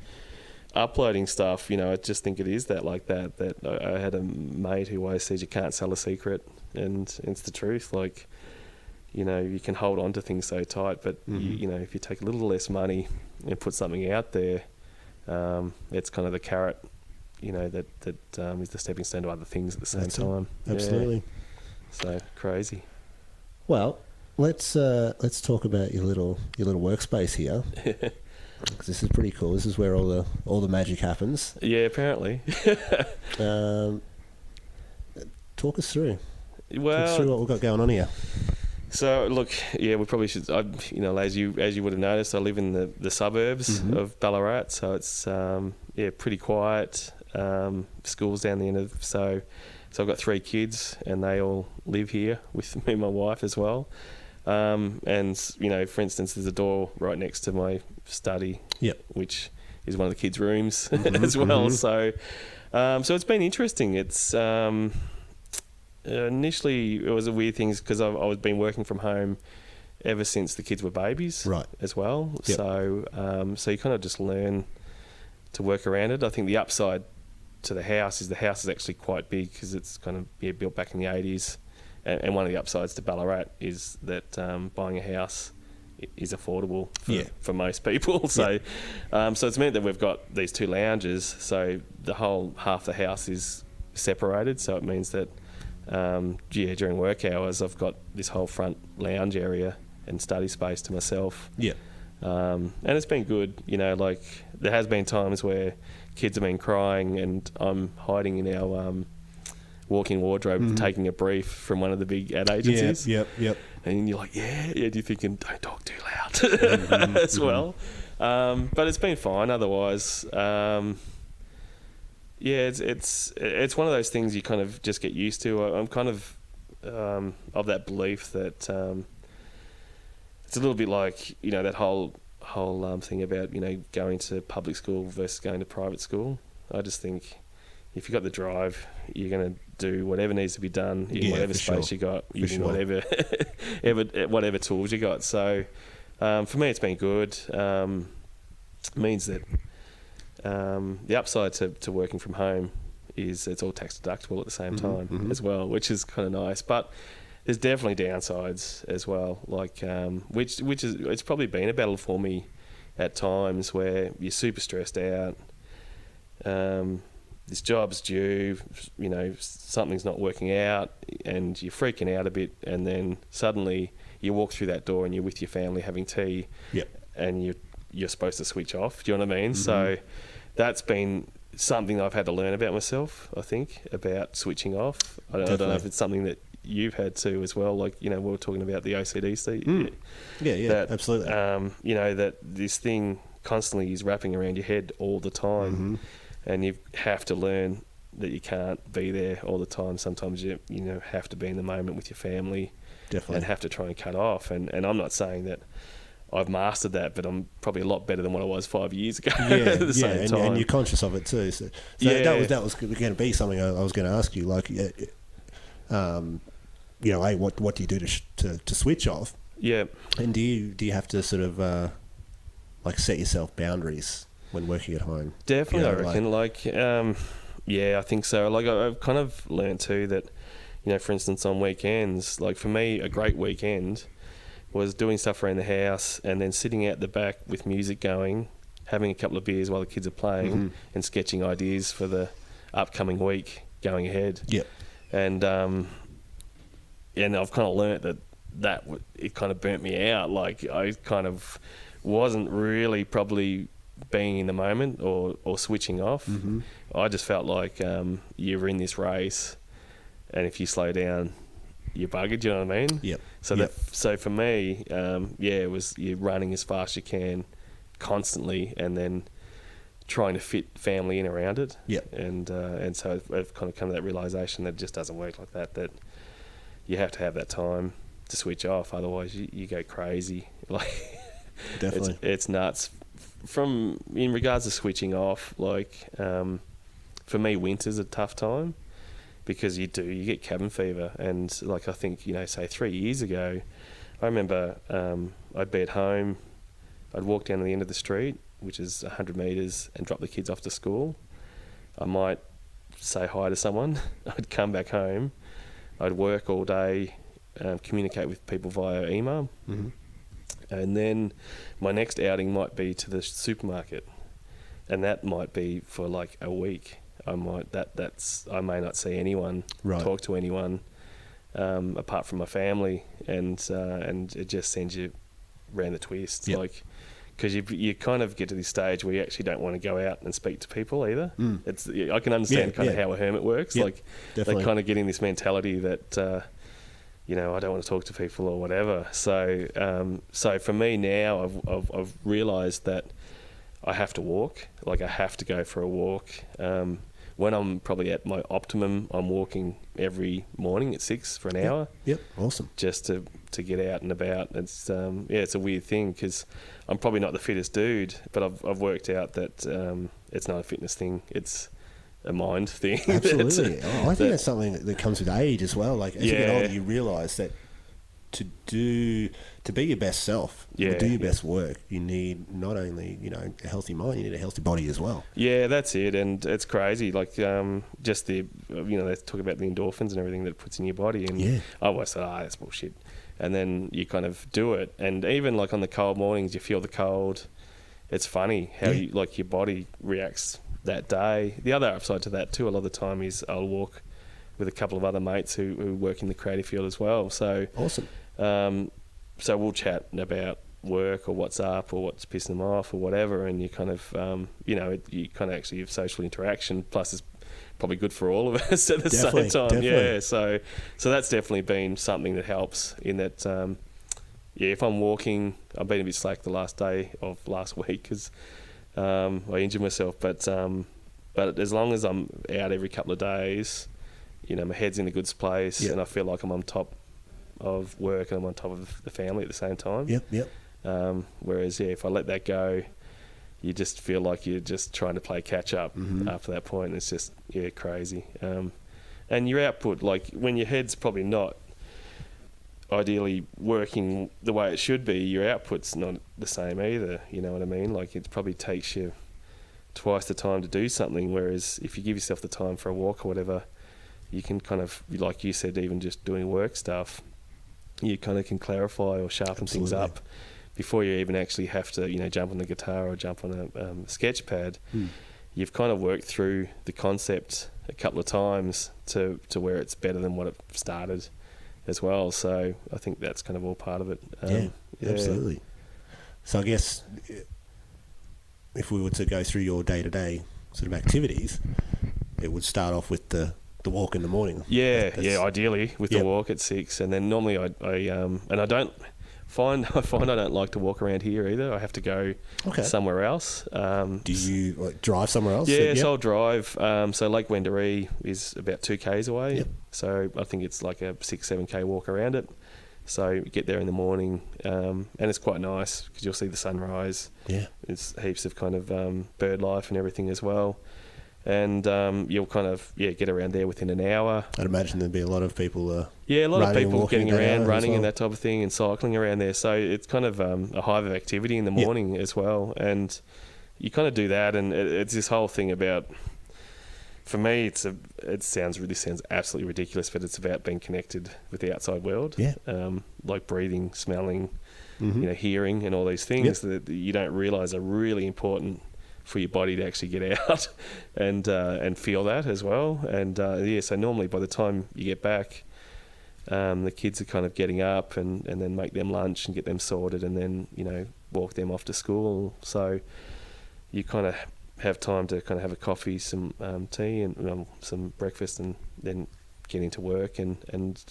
uploading stuff, I just think it is that I had a mate who always says you can't sell a secret, and it's the truth. Like, you can hold on to things so tight, but if you take a little less money and put something out there, it's kind of the carrot, that is the stepping stone to other things at the same time. Absolutely. So crazy. Well, let's talk about your little workspace here. 'Cause this is pretty cool. This is where all the magic happens. Yeah, apparently. Talk us through. Well, talk us through what we've got going on here. So look, we probably should. As you would have noticed, I live in the suburbs of Ballarat, so it's pretty quiet. School's down the end of so I've got 3 kids, and they all live here with me and my wife as well. And for instance, there's a door right next to my study, which is one of the kids' rooms as well. So it's been interesting. It's initially it was a weird thing because I was been working from home ever since the kids were babies, right? As well. Yep. So you kind of just learn to work around it. I think the upside to the house is actually quite big because it's kind of built back in the 80s, and one of the upsides to Ballarat is that buying a house is affordable for most people. So so it's meant that we've got these 2 lounges, so the whole half the house is separated. So it means that during work hours I've got this whole front lounge area and study space to myself. And it's been good. There has been times where kids have been crying and I'm hiding in our walk-in wardrobe taking a brief from one of the big ad agencies. Yep. And you're like, you're thinking, don't talk too loud as well. But it's been fine otherwise. It's one of those things you kind of just get used to. I'm kind of that belief that it's a little bit like that whole thing about going to public school versus going to private school. I just think if you've got the drive, you're going to do whatever needs to be done in whatever space you got, using whatever tools you got. So for me, it's been good. Means that the upside to working from home is it's all tax deductible at the same time as well, which is kind of nice. But there's definitely downsides as well, like which is it's probably been a battle for me at times where you're super stressed out. This job's due, something's not working out, and you're freaking out a bit, and then suddenly you walk through that door and you're with your family having tea. and you're supposed to switch off. Do you know what I mean? So that's been something I've had to learn about myself, I think, about switching off. I don't know if it's something that you've had to as well. Like, we were talking about the OCD state. Yeah, absolutely. That this thing constantly is wrapping around your head all the time, and you have to learn that you can't be there all the time. Sometimes you have to be in the moment with your family. Definitely. And have to try and cut off. And I'm not saying that I've mastered that, but I'm probably a lot better than what I was 5 years ago. At the same time. And you're conscious of it too. So that was going to be something I was going to ask you. Like, what do you do to switch off? Yeah. And do you have to sort of like set yourself boundaries when working at home? Definitely, I reckon. I think so. Like, I've kind of learned too that, for instance, on weekends, like for me, a great weekend was doing stuff around the house and then sitting out the back with music going, having a couple of beers while the kids are playing, and sketching ideas for the upcoming week going ahead. Yep. And I've kind of learnt that it kind of burnt me out. Like, I kind of wasn't really probably being in the moment or switching off. I just felt like you're in this race, and if you slow down, you're buggered. You know what I mean? Yep. So for me, it was you're running as fast as you can, constantly, and then trying to fit family in around it. Yep. And so I've kind of come to that realization that it just doesn't work like that. That you have to have that time to switch off, otherwise you go crazy. Like, definitely, it's nuts. In regards to switching off, like for me, winter's a tough time. Because you get cabin fever, and like I think say 3 years ago, I remember I'd be at home, I'd walk down to the end of the street, which is 100 metres, and drop the kids off to school. I might say hi to someone. I'd come back home, I'd work all day, communicate with people via email, and then my next outing might be to the supermarket, and that might be for like a week. I may not see anyone, talk to anyone, apart from my family, and it just sends you round the twist. Yep. Like, because you kind of get to this stage where you actually don't want to go out and speak to people either. I can understand kind of how a hermit works. Yep, like, definitely. they kind of get in this mentality that I don't want to talk to people or whatever. So for me now, I've realised that I have to walk. Like, I have to go for a walk. When I'm probably at my optimum, I'm walking every morning at 6 for an hour. Yep, awesome. Just to get out and about. It's it's a weird thing because I'm probably not the fittest dude, but I've worked out that it's not a fitness thing. It's a mind thing. Absolutely. I think that's something that comes with age as well. Like, as you get older, you realise that to be your best self, or do your best work, you need not only a healthy mind, you need a healthy body as well. Yeah, that's it, and it's crazy. Like just the they talk about the endorphins and everything that it puts in your body, and I always say, that's bullshit. And then you kind of do it, and even like on the cold mornings, you feel the cold. It's funny how your body reacts that day. The other upside to that too, a lot of the time, is I'll walk with a couple of other mates who work in the creative field as well. So awesome. So we'll chat about work or what's up or what's pissing them off or whatever, and you kind of you kind of actually have social interaction. Plus, it's probably good for all of us at the same time. Definitely. Yeah, so that's definitely been something that helps in that. If I'm walking, I've been a bit slack the last day of last week because I injured myself, but as long as I'm out every couple of days, my head's in a good place, and I feel like I'm on top of work and I'm on top of the family at the same time. Yep. Whereas, if I let that go, you just feel like you're just trying to play catch up after that point. And it's just, crazy. And your output, like when your head's probably not ideally working the way it should be, your output's not the same either. You know what I mean? Like, it probably takes you twice the time to do something. Whereas if you give yourself the time for a walk or whatever, you can kind of, like you said, even just doing work stuff, you kind of can clarify or sharpen things up before you even actually have to, jump on the guitar or jump on a sketch pad. You've kind of worked through the concept a couple of times to where it's better than what it started as well. So I think that's kind of all part of it. Absolutely. So I guess if we were to go through your day-to-day sort of activities, it would start off with the walk in the morning. Yeah, That's- ideally with Yep. the walk at 6, and then normally I and I don't find I don't like to walk around here either. I have to go somewhere else. Do you drive somewhere else? Yeah, so I'll drive. So Lake Wendouree is about 2 k's away. Yep. So I think it's like a 6-7 k walk around it. So you get there in the morning, and it's quite nice because you'll see the sunrise. Yeah. There's heaps of kind of bird life and everything as well. And you'll kind of get around there within an hour. I'd imagine there'd be a lot of people. A lot of running and people walking getting in that around, hour as running well. and that type of thing, and cycling around there. So it's kind of a hive of activity in the Yep. morning as well. And you kind of do that, and it's this whole thing about. For me, this sounds absolutely ridiculous, but it's about being connected with the outside world. Yeah. Like breathing, smelling, hearing, and all these things that you don't realise are really important for your body to actually get out and feel that as well. And so normally by the time you get back, the kids are kind of getting up and then make them lunch and get them sorted, and then walk them off to school. So you kind of have time to kind of have a coffee, some tea, and some breakfast, and then get into work. And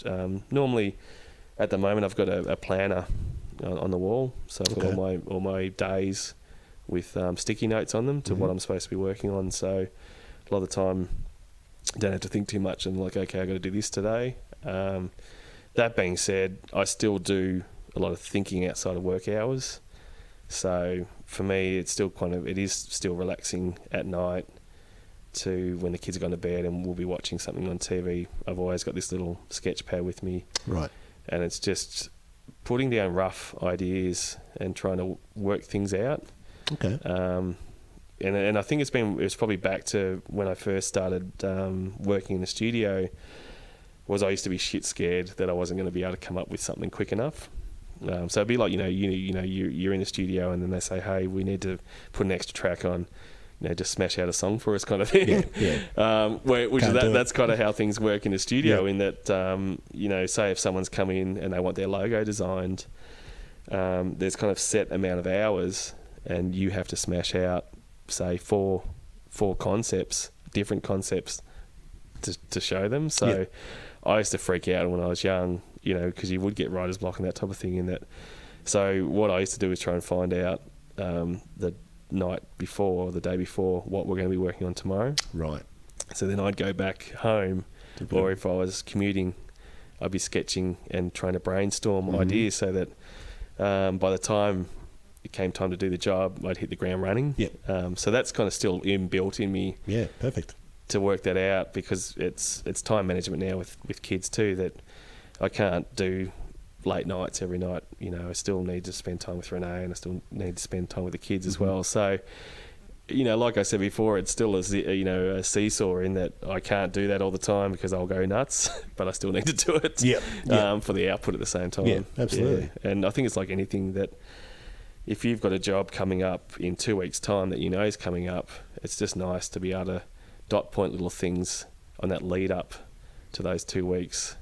normally, at the moment, I've got a planner on the wall, so I've got all my days with sticky notes on them to what I'm supposed to be working on. So a lot of the time, I don't have to think too much. I'm like, okay, I've got to do this today. That being said, I still do a lot of thinking outside of work hours. So for me, it is still relaxing at night to when the kids are gone to bed and we'll be watching something on TV. I've always got this little sketch pad with me. Right. And it's just putting down rough ideas and trying to work things out. Okay. And I think it's probably back to when I first started working in the studio. Was I used to be shit scared that I wasn't going to be able to come up with something quick enough. So it'd be like you're in the studio and then they say, hey, we need to put an extra track on, just smash out a song for us, kind of thing. That's kind of how things work in the studio. In that say if someone's come in and they want their logo designed, there's kind of set amount of hours, and you have to smash out say four concepts, different concepts to show them. So I used to freak out when I was young, because you would get writer's block and that type of thing in that. So what I used to do is try and find out the night before, the day before, what we're going to be working on tomorrow. Right. So then I'd go back home, or if I was commuting, I'd be sketching and trying to brainstorm ideas so that by the time it came time to do the job, I'd hit the ground running. So that's kind of still inbuilt in me. Yeah, perfect. To work that out, because it's time management now with kids too, that I can't do late nights every night. I still need to spend time with Renee, and I still need to spend time with the kids as well. So, like I said before, it's still a seesaw in that I can't do that all the time because I'll go nuts, but I still need to do it for the output at the same time. Yeah, absolutely. Yeah. And I think it's like anything that if you've got a job coming up in 2 weeks' time that is coming up, it's just nice to be able to dot point little things on that lead up to those 2 weeks,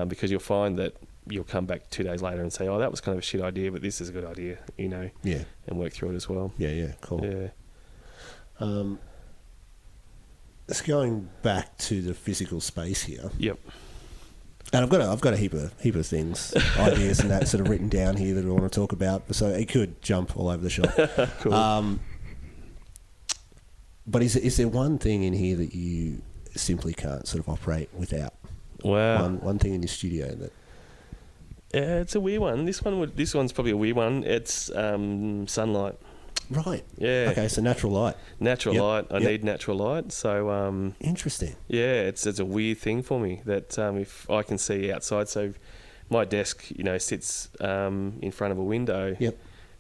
because you'll find that you'll come back 2 days later and say, oh, that was kind of a shit idea, but this is a good idea, and work through it as well. Cool. It's going back to the physical space here. Yep. And I've got a heap of things, ideas and that sort of written down here that I want to talk about, so it could jump all over the shop. Cool. But is there one thing in here that you simply can't sort of operate without? Wow. One thing in your studio that... it's a weird one. This one's probably a weird one. It's sunlight. Right. Yeah. Okay, so natural light. Natural light. I need natural light. So interesting. Yeah, it's a weird thing for me that if I can see outside. So my desk, sits in front of a window. Yep.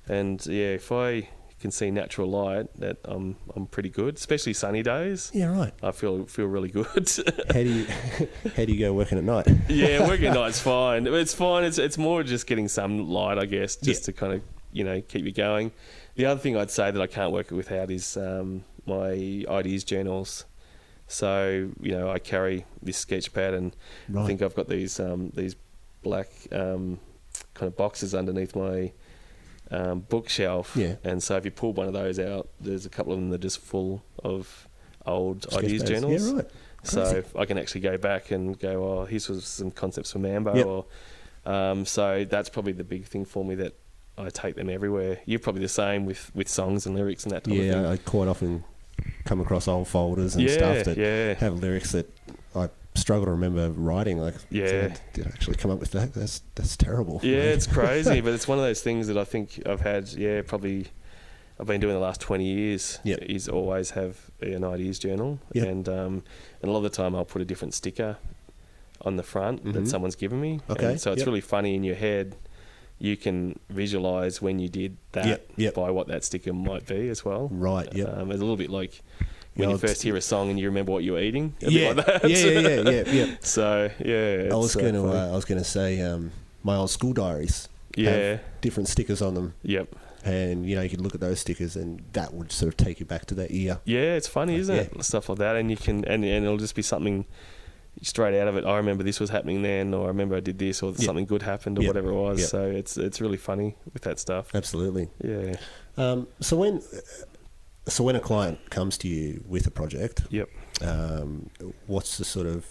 And if I can see natural light, that I'm pretty good, especially sunny days. Yeah, right. I feel really good. How do you go working at night? Yeah, working at night's fine. It's fine. It's more just getting some light, I guess, just to kind of keep you going. The other thing I'd say that I can't work without is my ideas journals. So I carry this sketch pad, and I think I've got these black kind of boxes underneath my bookshelf. Yeah. And so if you pull one of those out, there's a couple of them that are just full of old Sketch ideas pads. journals. Yeah, right. So Crazy. I can actually go back and go, oh, here's was some concepts for Mambo. Yep. Or so that's probably the big thing for me, that I take them everywhere. You're probably the same with songs and lyrics and that type of thing. Yeah, I quite often come across old folders and Yeah, stuff that yeah. have lyrics that I struggle to remember writing. Like, Yeah. did I actually come up with that? That's terrible. Yeah, it's crazy, but it's one of those things that I think I've had, probably I've been doing the last 20 years. Yep. Is always have an ideas journal. Yep. And a lot of the time I'll put a different sticker on the front that someone's given me. Okay, And so it's yep. really funny in your head. You can visualise when you did that Yep. by what that sticker might be as well. Right, yep. It's a little bit like when Yeah, you first hear a song and you remember what you were eating. A Yeah, bit like that. yeah. So, yeah. I was it's, going to funny. I was going to say my old school diaries Yeah. have different stickers on them, Yep. and you could look at those stickers and that would sort of take you back to that year. Yeah, it's funny, isn't it? Stuff like that, and you can, and it'll just be something straight out of it. I remember this was happening then, or I remember I did this, or something good happened, or whatever it was. Yep. So it's really funny with that stuff. Absolutely. Yeah. So when a client comes to you with a project, Yep. what's the sort of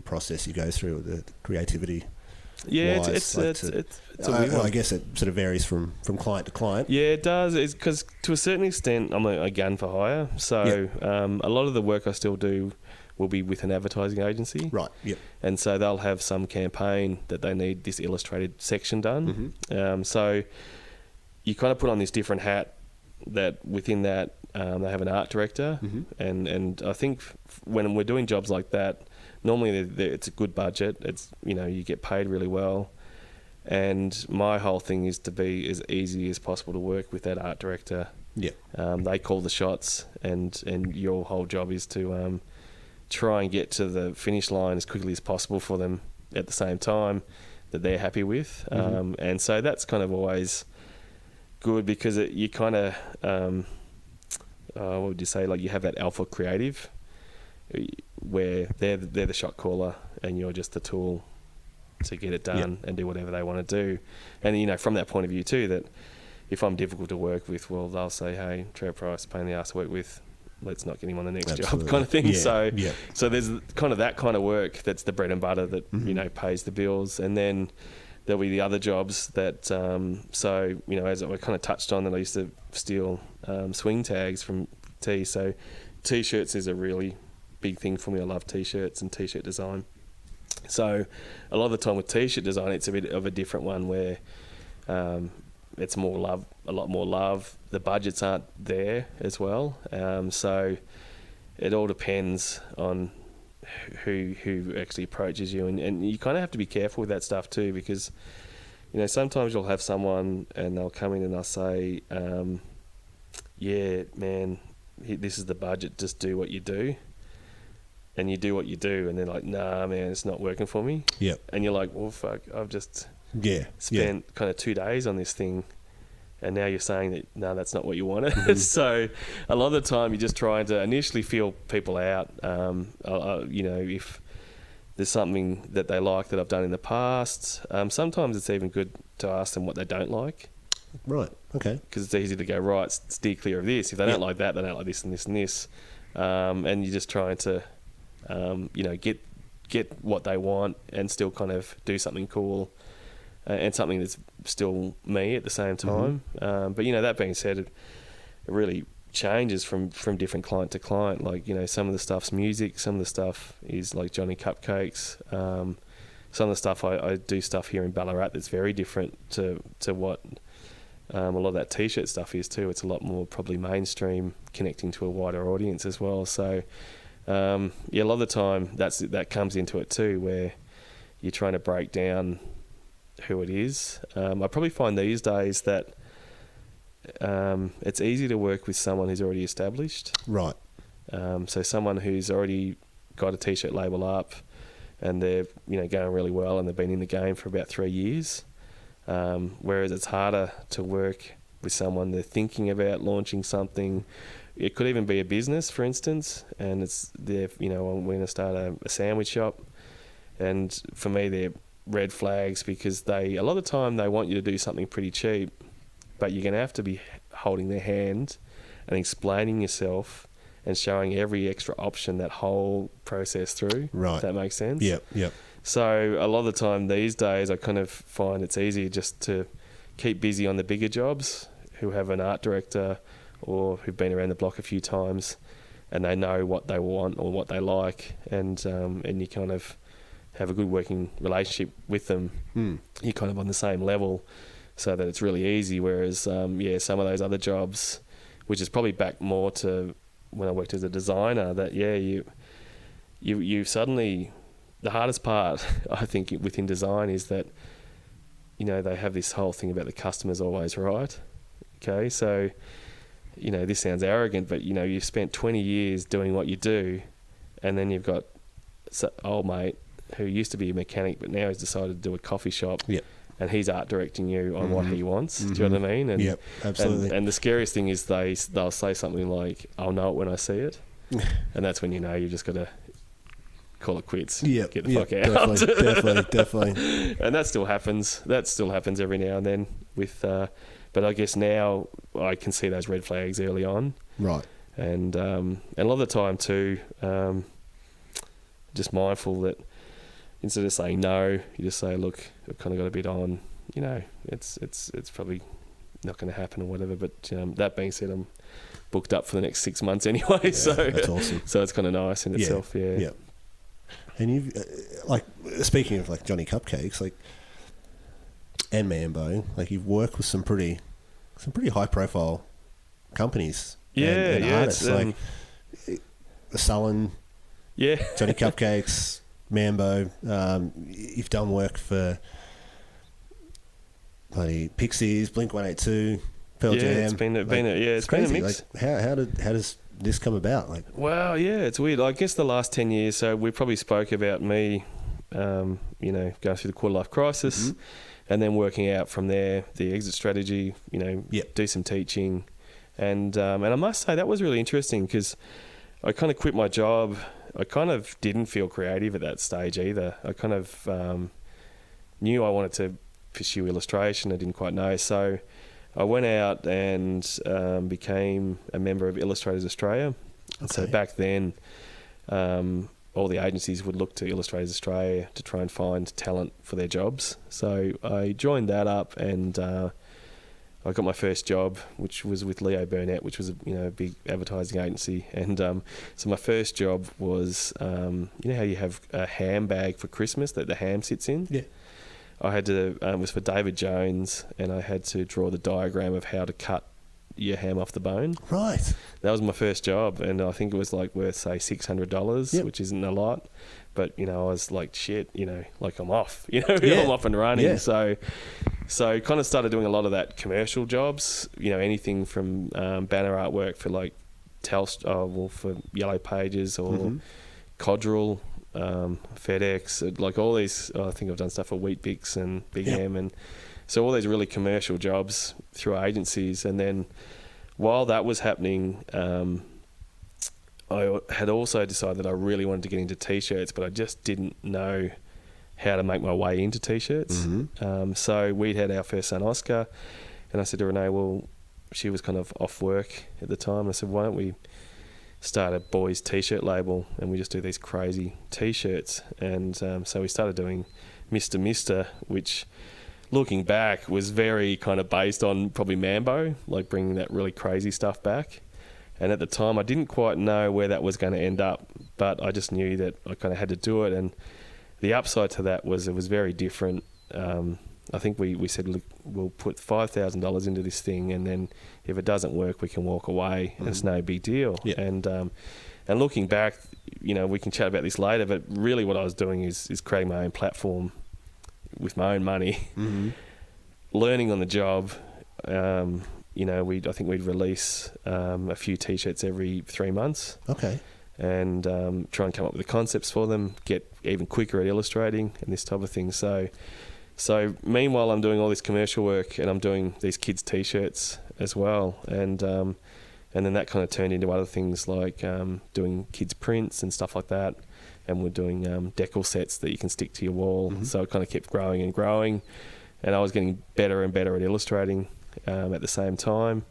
process you go through, the creativity? Yeah, wise? it's a weird I one. guess it sort of varies from client to client. Yeah, it does. It's because to a certain extent, I'm a gun for hire. So a lot of the work I still do will be with an advertising agency. Right. Yep. And so they'll have some campaign that they need this illustrated section done. So you kind of put on this different hat that within that they have an art director. And I think when we're doing jobs like that, normally it's a good budget. It's, you get paid really well. And my whole thing is to be as easy as possible to work with that art director. Yeah. They call the shots, and your whole job is to try and get to the finish line as quickly as possible for them at the same time that they're happy with. And so that's kind of always good, because you kind of, what would you say, like you have that alpha creative where they're the shot caller and you're just the tool to get it done and do whatever they want to do. And, from that point of view too, that if I'm difficult to work with, well, they'll say, hey, Trav Price, pain in the ass to work with, let's not get him on the next job, kind of thing. Yeah, So there's kind of that kind of work that's the bread and butter that pays the bills, and then there'll be the other jobs that as I kind of touched on, that I used to steal swing tags from so t-shirts is a really big thing for me. I love t-shirts and t-shirt design. So a lot of the time with t-shirt design, it's a bit of a different one where it's a lot more love. The budgets aren't there as well. So it all depends on who actually approaches you. And you kind of have to be careful with that stuff too, because, sometimes you'll have someone and they'll come in and they'll say, yeah, man, this is the budget, just do what you do. And you do what you do, and they're like, nah, man, it's not working for me. Yep. And you're like, well, fuck, I've just spent kind of 2 days on this thing, and now you're saying that, no, that's not what you wanted. So a lot of the time you're just trying to initially feel people out. If there's something that they like that I've done in the past, sometimes it's even good to ask them what they don't like. Right. Okay. Because it's easy to go, right, steer clear of this. If they don't like that, they don't like this and this and this. And you're just trying to, get what they want and still kind of do something cool and something that's still me at the same time. But, that being said, it really changes from different client to client. Like, some of the stuff's music, some of the stuff is like Johnny Cupcakes. Some of the stuff, I do stuff here in Ballarat that's very different to what a lot of that t-shirt stuff is too. It's a lot more probably mainstream, connecting to a wider audience as well. So a lot of the time that comes into it too, where you're trying to break down who it is. I probably find these days that it's easy to work with someone who's already established. Right. So someone who's already got a t-shirt label up and they're going really well and they've been in the game for about 3 years. Whereas it's harder to work with someone, they're thinking about launching something. It could even be a business, for instance, and we're going to start a sandwich shop. And for me, they're red flags, because a lot of the time they want you to do something pretty cheap, but you're going to have to be holding their hand and explaining yourself and showing every extra option that whole process through. Right. If that makes sense. Yep. So a lot of the time these days, I kind of find it's easier just to keep busy on the bigger jobs, who have an art director or who've been around the block a few times, and they know what they want or what they like, and you kind of have a good working relationship with them. You're kind of on the same level, so that it's really easy. Whereas, some of those other jobs, which is probably back more to when I worked as a designer, that you suddenly, the hardest part I think within design is that, you know, they have this whole thing about the customer's always right. Okay, so, you know, this sounds arrogant, but, you know, you've spent 20 years doing what you do, and then you've got old mate who used to be a mechanic, but now he's decided to do a coffee shop. Yep. And he's art directing you on what he wants. Do you know what I mean? And, yep, absolutely. And the scariest thing is they'll say something like, "I'll know it when I see it," and that's when you know you've just got to call it quits. Yep, Get the fuck out. Definitely. And that still happens. That still happens every now and then. With, but I guess now I can see those red flags early on. Right. And a lot of the time too, just mindful that, instead of saying no, you just say, "Look, I've kind of got a bit on. You know, it's probably not going to happen or whatever." But that being said, I'm booked up for the next 6 months anyway. Yeah, so that's awesome. So it's kind of nice in itself. Yeah. Yeah. And you've like, speaking of like Johnny Cupcakes, like, and Mambo, like, you've worked with some pretty high profile companies. And artists like Sullen. Yeah. Johnny Cupcakes. Mambo, you've done work for bloody Pixies, Blink-182, Pearl Jam. It's been a crazy. mix. Like, how does this come about? Like, well, yeah, it's weird. I guess the last 10 years. So we probably spoke about me, going through the quarter life crisis, and then working out from there the exit strategy. Do some teaching, and I must say that was really interesting, because I kind of quit my job. I kind of didn't feel creative at that stage either. I kind of knew I wanted to pursue illustration. I didn't quite know. So I went out and became a member of Illustrators Australia. Okay. So back then, all the agencies would look to Illustrators Australia to try and find talent for their jobs. So I joined that up, and I got my first job, which was with Leo Burnett, which was a big advertising agency. And so my first job was, you know how you have a ham bag for Christmas that the ham sits in? Yeah. I had to, it was for David Jones, and I had to draw the diagram of how to cut your ham off the bone. Right. That was my first job, and I think it was like worth, say, $600, which isn't a lot. But, I was like, shit, like I'm off, I'm off and running. Yeah. So kind of started doing a lot of that commercial jobs, anything from banner artwork for like for Yellow Pages or Codral, FedEx, like all these. I think I've done stuff for Wheat Bix and Big M, and so all these really commercial jobs through agencies. And then while that was happening, I had also decided that I really wanted to get into T-shirts, but I just didn't know how to make my way into T-shirts. So we'd had our first son, Oscar, and I said to Renee, well, she was kind of off work at the time. I said, why don't we start a boys T-shirt label, and we just do these crazy T-shirts. And so we started doing Mr. Mister, which, looking back, was very kind of based on probably Mambo, like bringing that really crazy stuff back. And at the time, I didn't quite know where that was going to end up, but I just knew that I kind of had to do it. And the upside to that was it was very different. I think we said, look, we'll put $5,000 into this thing, and then if it doesn't work, we can walk away, and it's no big deal. Yeah. And looking back, we can chat about this later, but really what I was doing is creating my own platform with my own money, learning on the job. I think we'd release a few T-shirts every 3 months. Okay. And try and come up with the concepts for them, get even quicker at illustrating and this type of thing. So meanwhile, I'm doing all this commercial work, and I'm doing these kids' T-shirts as well. And then that kind of turned into other things like doing kids' prints and stuff like that. And we're doing decal sets that you can stick to your wall. So it kind of kept growing and growing. And I was getting better and better at illustrating. at the same time.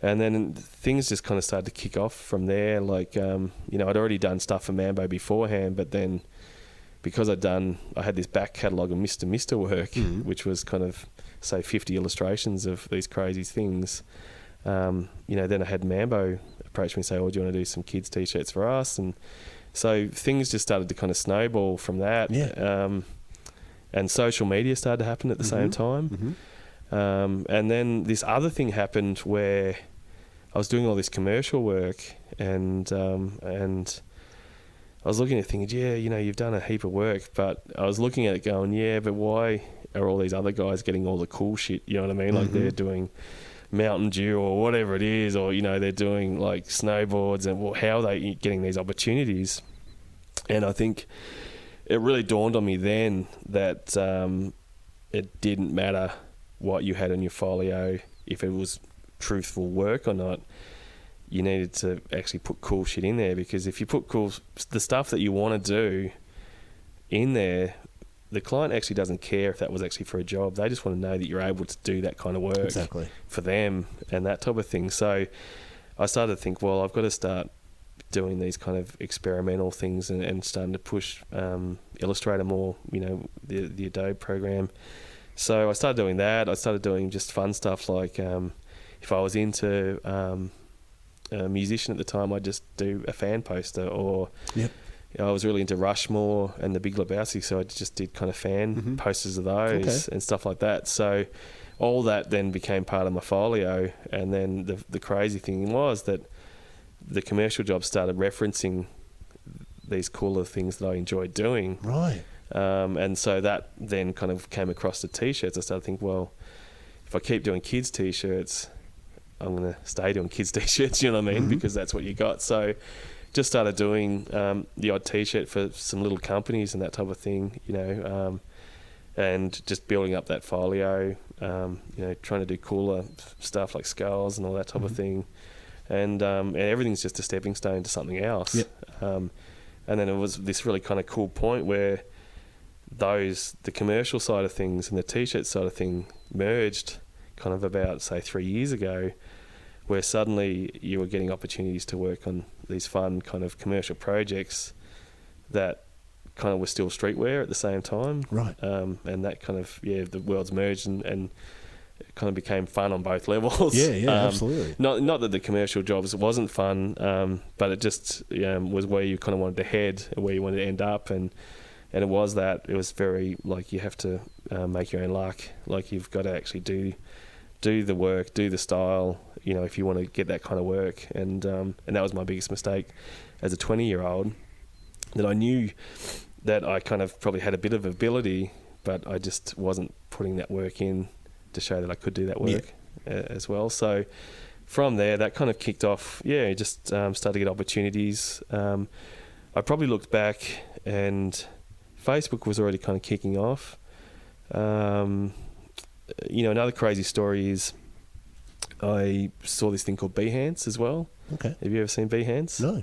And then things just kind of started to kick off from there. Like, I'd already done stuff for Mambo beforehand, but then because I had this back catalogue of Mr. work, which was kind of, say, 50 illustrations of these crazy things. Then I had Mambo approach me and say, "Oh, do you want to do some kids' T-shirts for us?" And so things just started to kind of snowball from that. Yeah. And social media started to happen at the same time. And then this other thing happened where I was doing all this commercial work, and I was looking at things, you've done a heap of work, but I was looking at it going, but why are all these other guys getting all the cool shit? You know what I mean? Like they're doing Mountain Dew or whatever it is, or, they're doing like snowboards, and how are they getting these opportunities? And I think it really dawned on me then that it didn't matter what you had on your folio, if it was truthful work or not. You needed to actually put cool shit in there, because if you put the stuff that you want to do in there, the client actually doesn't care if that was actually for a job. They just want to know that you're able to do that kind of work for them and that type of thing. So I started to think, well, I've got to start doing these kind of experimental things and starting to push Illustrator more, the Adobe program. So I started doing that. I started doing just fun stuff like if I was into a musician at the time, I'd just do a fan poster, or I was really into Rushmore and the Big Lebowski, so I just did kind of fan posters of those and stuff like that. So all that then became part of my folio, and then the crazy thing was that the commercial jobs started referencing these cooler things that I enjoyed doing. Right. And so that then kind of came across the T-shirts. I started to think, well, if I keep doing kids' T-shirts, I'm going to stay doing kids' T-shirts, you know what I mean? Because that's what you got. So just started doing the odd T-shirt for some little companies and that type of thing, and just building up that folio, trying to do cooler stuff like skulls and all that type of thing. And everything's just a stepping stone to something else. And then it was this really kind of cool point where the commercial side of things and the T-shirt side of thing merged kind of about, say, 3 years ago, where suddenly you were getting opportunities to work on these fun kind of commercial projects that kind of were still streetwear at the same time. Right. And that kind of, the worlds merged and it kind of became fun on both levels. Absolutely. Not that the commercial jobs wasn't fun, but it just was where you kind of wanted to head, where you wanted to end up, and it was very, like, you have to make your own luck. Like, you've got to actually do the work, do the style, if you want to get that kind of work. And that was my biggest mistake as a 20-year-old, that I knew that I kind of probably had a bit of ability, but I just wasn't putting that work in to show that I could do that work as well. So from there, that kind of kicked off, just started to get opportunities. I probably looked back and Facebook was already kind of kicking off. Another crazy story is I saw this thing called Behance as well. Okay. Have you ever seen Behance? No.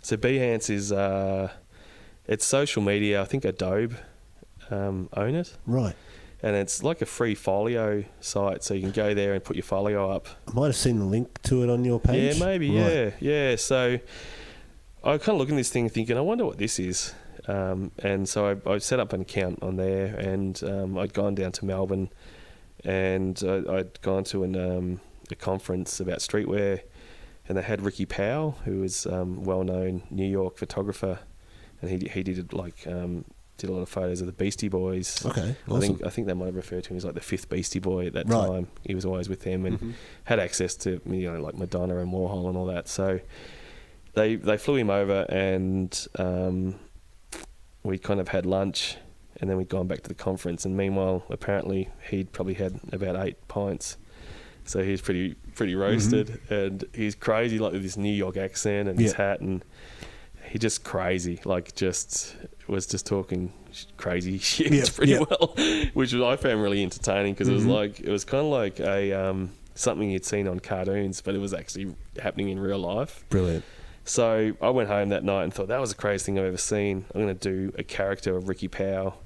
So Behance is it's social media. I think Adobe own it. Right. And it's like a free folio site, so you can go there and put your folio up. I might have seen the link to it on your page. Yeah, maybe. Right. Yeah. So I kind of look at this thing thinking, I wonder what this is. And so I set up an account on there, and I'd gone down to Melbourne, and I'd gone to a conference about streetwear, and they had Ricky Powell, who is well-known New York photographer, and he did did a lot of photos of the Beastie Boys. Okay, awesome. I think they might have referred to him as like the fifth Beastie Boy at that time. He was always with them and had access to like Madonna and Warhol and all that. So they flew him over, and we kind of had lunch, and then we'd gone back to the conference. And meanwhile, apparently he'd probably had about 8 pints. So he's pretty roasted, and he's crazy, like with this New York accent and his hat, and he just crazy, like was just talking crazy shit pretty well, which I found really entertaining, because it was kind of like a something you'd seen on cartoons, but it was actually happening in real life. Brilliant. So I went home that night and thought, that was the craziest thing I've ever seen. I'm going to do a character of Ricky Powell.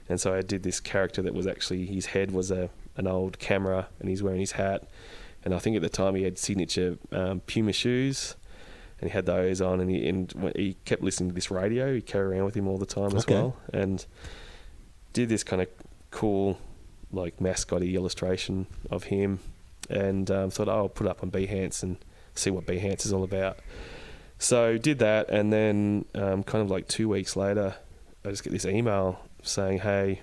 And so I did this character that was actually, his head was a an old camera, and he's wearing his hat. And I think at the time he had signature Puma shoes, and he had those on, and he kept listening to this radio. He carried around with him all the time as well, and did this kind of cool, like, mascotty illustration of him, and thought, I'll put it up on Behance and see what Behance is all about. So did that, and then kind of like 2 weeks later, I just get this email saying, hey,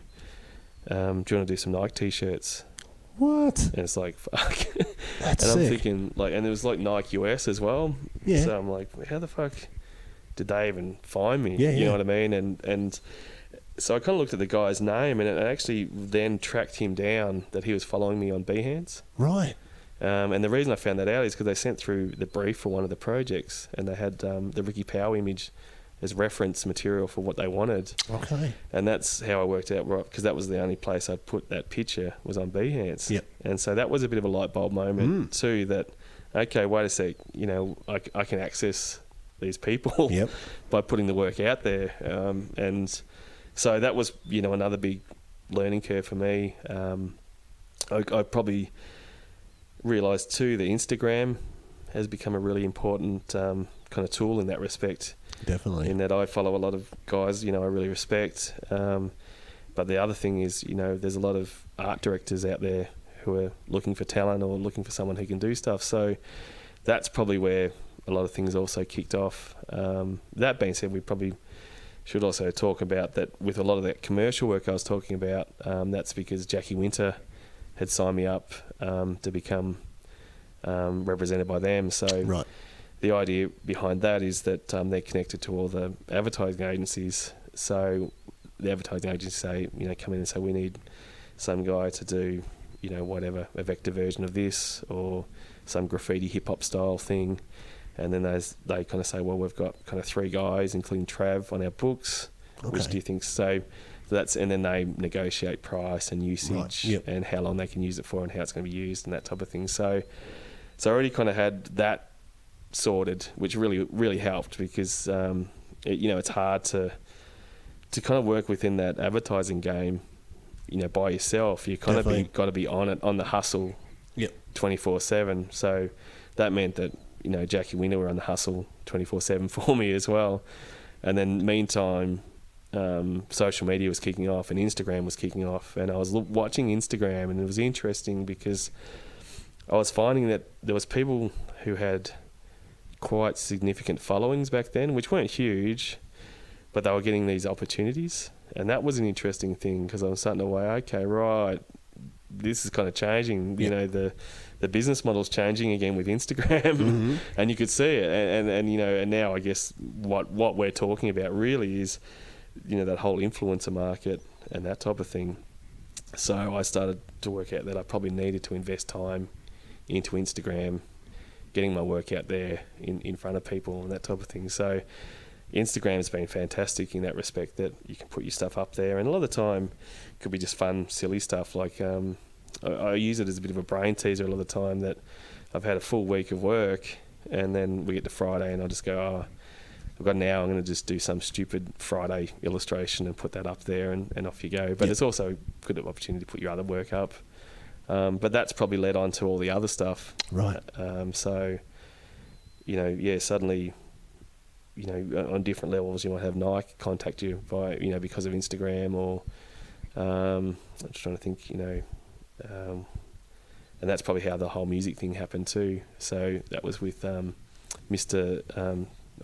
do you want to do some Nike t-shirts? What? And it's like, fuck. That's and I'm sick. thinking, like, and it was like Nike US as well. Yeah. So I'm like, how the fuck did they even find me? Yeah, you yeah. know what I mean? And so I kind of looked at the guy's name, and it actually then tracked him down that he was following me on Behance. Right. And the reason I found that out is because they sent through the brief for one of the projects, and they had the Ricky Powell image as reference material for what they wanted. Okay. And that's how I worked out, right, because that was the only place I'd put that picture was on Behance. Yep. And so that was a bit of a light bulb moment too, that, okay, wait a sec, you know, I can access these people Yep. by putting the work out there. And so that was, you know, another big learning curve for me. I probably realised too that Instagram has become a really important kind of tool in that respect. Definitely. In that I follow a lot of guys, you know, I really respect. But the other thing is, you know, there's a lot of art directors out there who are looking for talent or looking for someone who can do stuff. So that's probably where a lot of things also kicked off. That being said, we probably should also talk about that with a lot of that commercial work I was talking about. That's because Jacky Winter had signed me up to become represented by them. So Right. the idea behind that is that they're connected to all the advertising agencies. So the advertising agencies say, you know, come in and say, we need some guy to do, you know, whatever, a vector version of this or some graffiti hip hop style thing. And then they kind of say, well, we've got kind of 3 guys, including Trav, on our books. Which Okay. do you think? So and then they negotiate price and usage Right. Yep. and how long they can use it for and how it's going to be used and that type of thing. So I already kind of had that sorted, which really helped because you know, it's hard to kind of work within that advertising game, you know, by yourself. You kind Definitely. of got to be on it, on the hustle, Yep. 24/7. So that meant that, you know, Jacky Winter were on the hustle 24/7 for me as well. And then meantime, social media was kicking off and Instagram was kicking off, and I was watching Instagram, and it was interesting because I was finding that there was people who had quite significant followings back then, which weren't huge, but they were getting these opportunities, and that was an interesting thing because I was starting to weigh, okay, right, this is kind of changing. You know, the business model's changing again with Instagram, and you could see it, and you know, and now I guess what we're talking about really is, you know, that whole influencer market and that type of thing. So I started to work out that I probably needed to invest time into Instagram, getting my work out there in front of people and that type of thing. So Instagram's been fantastic in that respect, that you can put your stuff up there, and a lot of the time it could be just fun, silly stuff. Like I use it as a bit of a brain teaser a lot of the time, that I've had a full week of work and then we get to Friday and I just go, oh, I've got an hour, I'm going to just do some stupid Friday illustration and put that up there, and off you go. But it's also a good opportunity to put your other work up. But that's probably led on to all the other stuff. Right. So, you know, yeah, suddenly, you know, on different levels, you might have Nike contact you by, you know, because of Instagram, or I'm just trying to think, you know, and that's probably how the whole music thing happened too. So that was with Mr.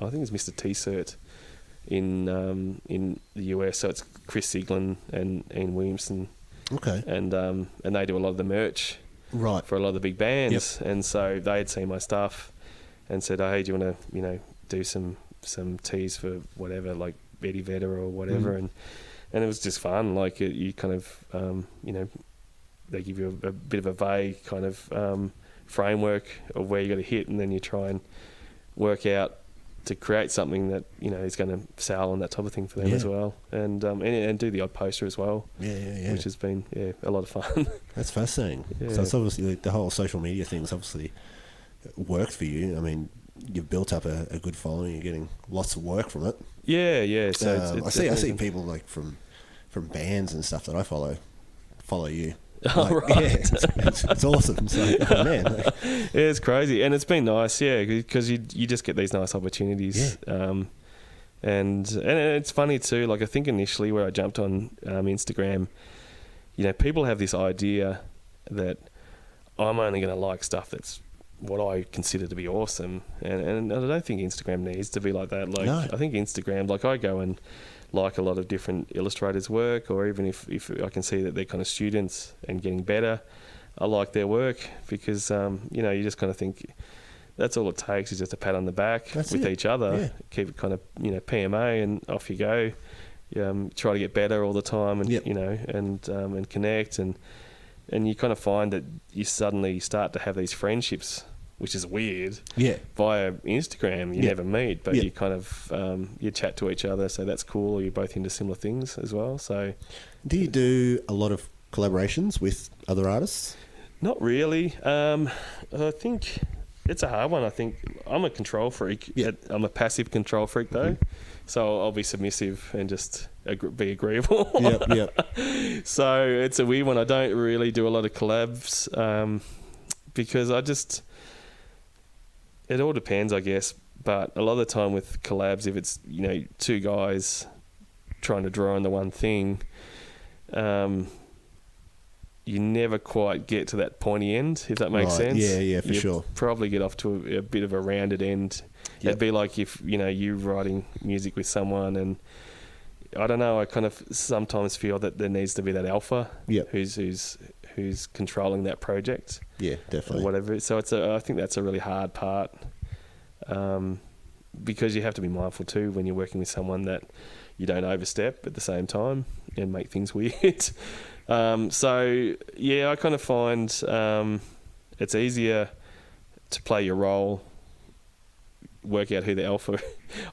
I think it's Mr. T-Cert in the US. So it's Chris Siglin and Ian Williamson. Okay. And they do a lot of the merch Right. for a lot of the big bands. Yep. And so they had seen my stuff and said, oh, hey, do you want to, you know, do some tees for whatever, like Eddie Vedder or whatever. And it was just fun. Like you kind of, you know, they give you a bit of a vague kind of framework of where you got to hit, and then you try and work out to create something that, you know, is going to sell and that type of thing for them as well, and do the odd poster as well. Yeah. Which has been a lot of fun. That's fascinating. Yeah. So it's obviously the whole social media thing's obviously worked for you. I mean, you've built up a good following. You're getting lots of work from it. Yeah. So I see people like from bands and stuff that I follow you. Oh, Like, right. Yeah, it's awesome. It's like, oh man, like, Yeah, it's crazy, and it's been nice, yeah, because you just get these nice opportunities. And it's funny too. Like I think initially where I jumped on Instagram, people have this idea that I'm only going to like stuff that's what I consider to be awesome, and I don't think Instagram needs to be like that. Like No. I think Instagram, like I go and like a lot of different illustrators' work, or even if I can see that they're kind of students and getting better, I like their work because you just kind of think that's all it takes is just a pat on the back with each other. Yeah. Keep it kind of PMA and off you go. Try to get better all the time, and and connect, and you kind of find that you suddenly start to have these friendships, which is weird. Yeah. Via Instagram, you Yeah. never meet, but Yeah. you kind of you chat to each other, so that's cool. Or you're both into similar things as well. So, do you do a lot of collaborations with other artists? not really. I think it's a hard one. I think I'm a control freak. Yeah. I'm a passive control freak though, so I'll be submissive and just be agreeable. Yep. So it's a weird one. I don't really do a lot of collabs because it all depends, I guess. But a lot of the time with collabs, if it's two guys trying to draw on the one thing, you never quite get to that pointy end, if that makes Right. sense. Yeah, for you sure. Probably get off to a bit of a rounded end. Yep. It'd be like if you writing music with someone, and I don't know. I kind of sometimes feel that there needs to be that alpha, Yep. who's controlling that project, Yeah, or definitely. whatever. So I think that's a really hard part, because you have to be mindful too when you're working with someone that you don't overstep at the same time and make things weird. So yeah, I kind of find it's easier to play your role, work out who the alpha.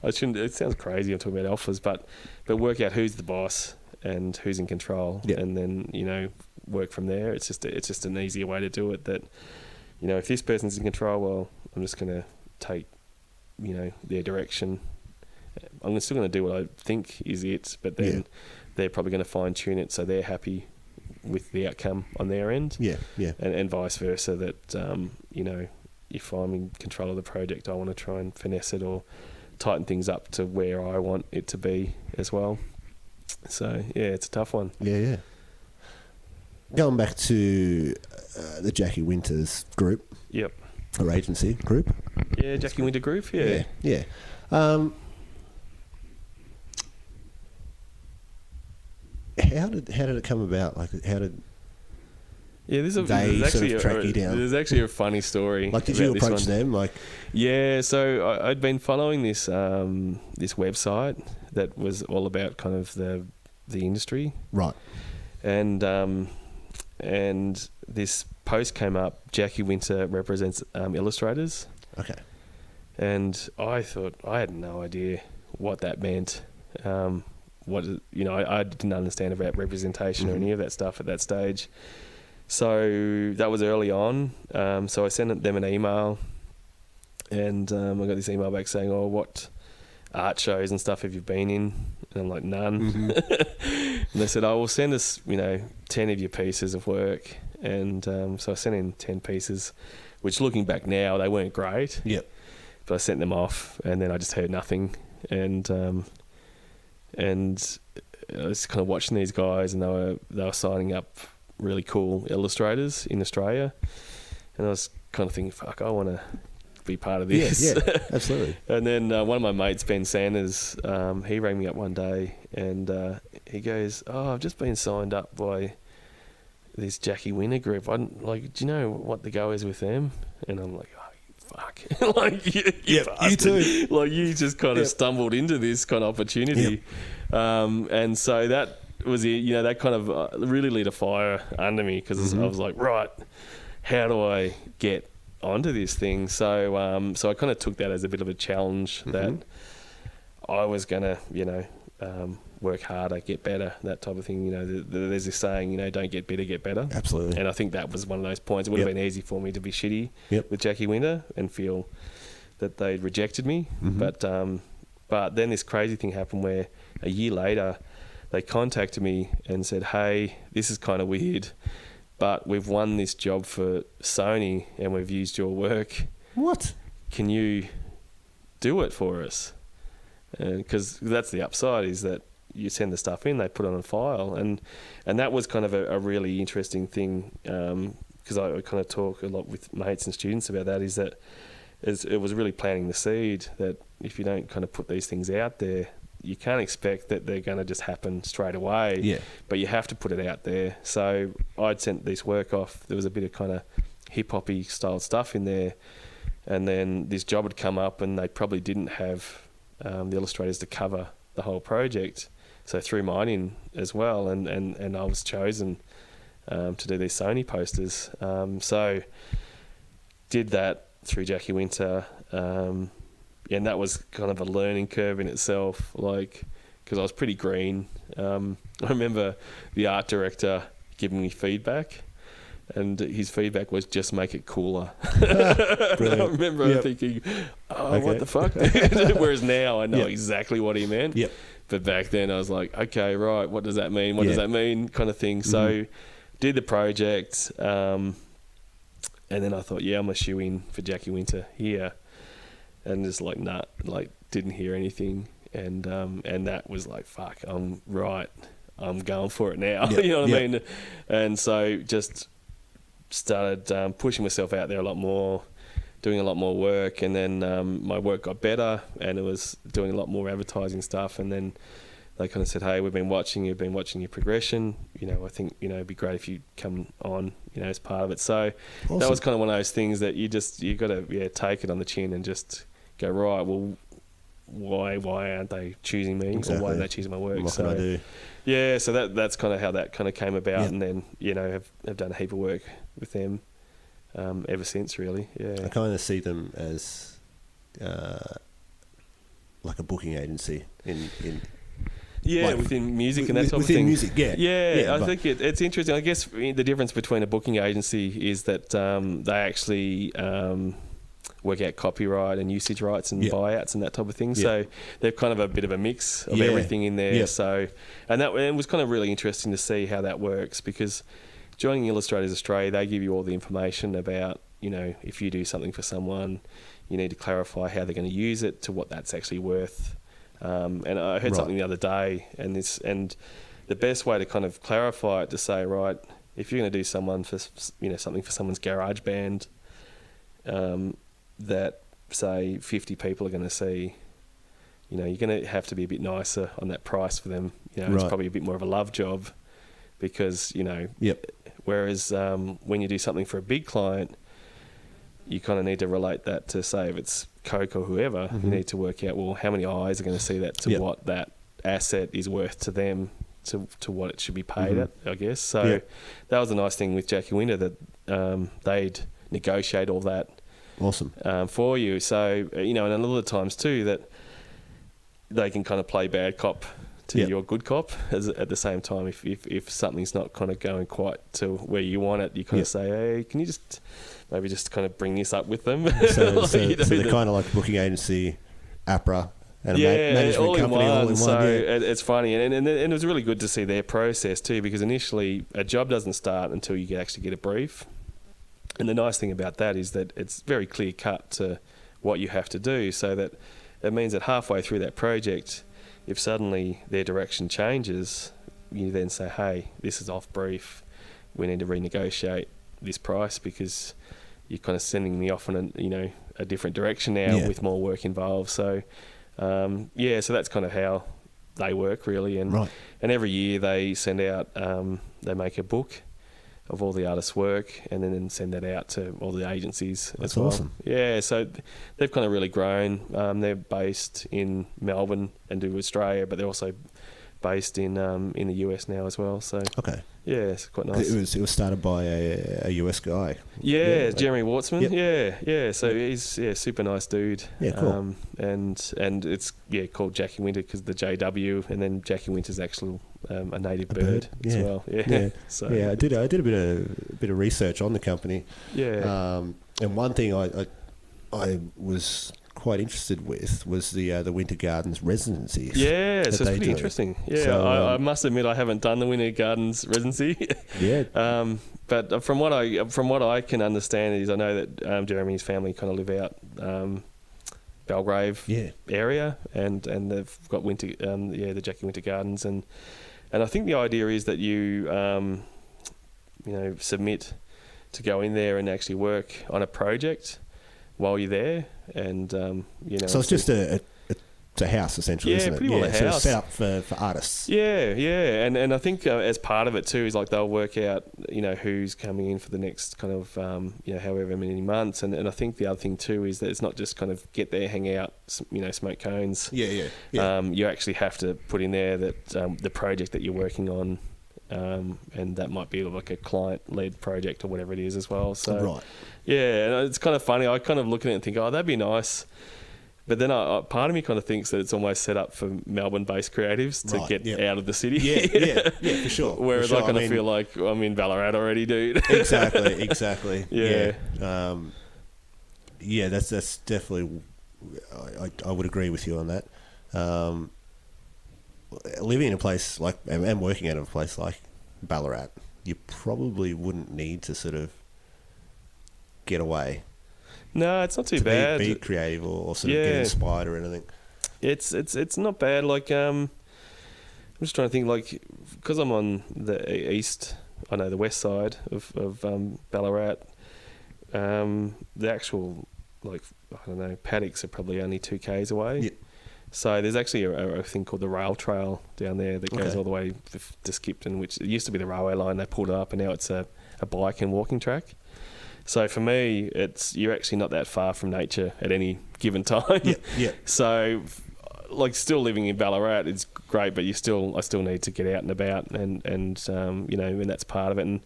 It sounds crazy I'm talking about alphas, but work out who's the boss and who's in control, Yeah. and then work from there. It's just an easier way to do it. That if this person's in control, well, I'm just going to take their direction. I'm still going to do what I think is it, but then they're probably going to fine tune it so they're happy with the outcome on their end. Yeah. And vice versa, that if I'm in control of the project, I want to try and finesse it or tighten things up to where I want it to be as well. So yeah, it's a tough one. Yeah. Going back to the Jacky Winters Group, Yep. or agency group. Yeah, Jacky Winter Group. Yeah. Yeah. How did it come about? Like, how did Yeah, they sort of track you down? There's actually a funny story. Like, did about you this approach one. them? Like, Yeah, so I'd been following this this website that was all about kind of the industry, right. and this post came up. Jacky Winter represents illustrators, Okay. and I thought I had no idea what that meant. I didn't understand about representation or any of that stuff at that stage. So that was early on. So I sent them an email, and I got this email back saying, "Oh, what art shows and stuff have you been in?" And I'm like, "None." And they said, "Oh, well, send us, 10 of your pieces of work." And so I sent in 10 pieces, which looking back now, they weren't great. Yep. But I sent them off, and then I just heard nothing. And I was kind of watching these guys, and they were signing up really cool illustrators in Australia, and I was kind of thinking, fuck, I want to be part of this. Yeah, absolutely. And then one of my mates, Ben Sanders, he rang me up one day, and he goes, "Oh, I've just been signed up by this Jacky Winter Group. Do you know what the go is with them?" And I'm like, "Oh, fuck!" Like, you too. Like, you just kind of stumbled into this kind of opportunity, and so that was it. That kind of really lit a fire under me, because I was like, right, how do I get onto this thing? So I kind of took that as a bit of a challenge, that I was gonna work harder, get better, that type of thing. There's this saying, don't get bitter, get better. Absolutely. And I think that was one of those points. It would have been easy for me to be shitty with Jacky Winter and feel that they rejected me. But then this crazy thing happened where a year later they contacted me and said, "Hey, this is kind of weird, but we've won this job for Sony and we've used your work. What? Can you do it for us? Because that's the upside, is that you send the stuff in, they put it on file, and that was kind of a really interesting thing, because I kind of talk a lot with mates and students about that, is that it was really planting the seed that if you don't kind of put these things out there, you can't expect that they're going to just happen straight away. Yeah. But you have to put it out there. So I'd sent this work off. There was a bit of kind of hip-hoppy style stuff in there, and then this job had come up, and they probably didn't have the illustrators to cover the whole project. So I threw mine in as well, and I was chosen to do these Sony posters. So did that through Jacky Winter, and that was kind of a learning curve in itself, like, because I was pretty green. I remember the art director giving me feedback, and his feedback was just make it cooler. I remember thinking, what the fuck? Whereas now I know exactly what he meant. Yep. But back then I was like, okay, right, what does that mean? What does that mean? Kind of thing. So did the project, and then I thought, I'm a shoe-in for Jacky Winter here. And just like, didn't hear anything. And that was like, fuck, I'm going for it now. Yep. You know what I mean? And so just started pushing myself out there a lot more, doing a lot more work, and then my work got better, and it was doing a lot more advertising stuff. And then they kind of said, hey, we've been watching your progression. I think it'd be great if you come on, as part of it. So awesome. That was kind of one of those things that you got to take it on the chin and just go, right, well, why aren't they choosing me? Exactly. Or why aren't they choosing my work? What can I do? Yeah, so that's kind of how that kind of came about, and then have done a heap of work with them ever since, really. Yeah, I kind of see them as like a booking agency in within music and that type of within thing. Music, I think it's interesting. I guess the difference between a booking agency is that they actually work out copyright and usage rights and buyouts and that type of thing. So they're kind of a bit of a mix of everything in there. So, and it was kind of really interesting to see how that works, because joining Illustrators Australia, they give you all the information about, if you do something for someone, you need to clarify how they're going to use it to what that's actually worth. And I heard something the other day, and the best way to kind of clarify it, to say, right, if you're going to do something for someone's garage band, that say 50 people are going to see, you're going to have to be a bit nicer on that price for them. It's probably a bit more of a love job, because whereas when you do something for a big client, you kind of need to relate that to, say, if it's Coke or whoever, you need to work out, well, how many eyes are going to see that to what that asset is worth to them, to what it should be paid at, I guess. So that was a nice thing with Jacky Winter, that they'd negotiate all that for you. So, and a lot of times too, that they can kind of play bad cop to your good cop at the same time. If something's not kind of going quite to where you want it, you kind of say, hey, can you maybe just kind of bring this up with them? So they're kind of like a booking agency, APRA, and a management company all in one. So it's funny, and it was really good to see their process too, because initially a job doesn't start until you actually get a brief. And the nice thing about that is that it's very clear cut to what you have to do, so that it means that halfway through that project, if suddenly their direction changes, you then say, hey, this is off brief, we need to renegotiate this price, because you're kind of sending me off in a different direction now with more work involved. So so that's kind of how they work, really. And every year they send out, they make a book of all the artists' work, and then send that out to all the agencies as well. That's awesome. Yeah, so they've kind of really grown. They're based in Melbourne and do Australia, but they're also based in the US now as well. So yeah, it's quite nice. It was started by a US guy. Yeah, Jeremy Wartsman. Yeah. So he's a super nice dude. Yeah, cool. And it's called Jacky Winter because the JW, and then Jacky Winter's actually a native bird as well. Yeah. So I did a bit of research on the company. Yeah. And one thing I was quite interested with was the Winter Gardens residencies. Yeah, that so it's they pretty do. interesting. Yeah, So, I must admit I haven't done the Winter Gardens residency. Yeah. But from what I can understand is I know that Jeremy's family kind of live out Belgrave area, and they've got the Jacky Winter Gardens, and I think the idea is that you submit to go in there and actually work on a project while you're there, and So it's just it's a house essentially, isn't it? pretty well a So it's house. set up for artists. Yeah, and I think as part of it too is like they'll work out who's coming in for the next kind of however many months, and I think the other thing too is that it's not just kind of get there, hang out, smoke cones. Yeah. You actually have to put in there that the project that you're working on, and that might be like a client-led project or whatever it is as well. So Right. yeah, and it's kind of funny. I kind of look at it and think, oh, that'd be nice. But then part of me kind of thinks that it's almost set up for Melbourne-based creatives to get out of the city. Yeah, for sure. Whereas for sure. I kind of feel like I'm in Ballarat already, dude. Exactly. Yeah. That's definitely. I would agree with you on that. Living in a place like and working out of a place like Ballarat, you probably wouldn't need to sort of get away. No, it's not too to bad. Be creative or sort of get inspired or anything. It's not bad. Like I'm just trying to think. Like because I'm on the west side of Ballarat. The actual paddocks are probably only 2 k's away. Yep. So there's actually a thing called the rail trail down there that goes all the way to Skipton, which it used to be the railway line. They pulled it up, and now it's a bike and walking track. So for me, you're actually not that far from nature at any given time. Yeah. So, like, still living in Ballarat, it's great, but I still need to get out and about, and and that's part of it. And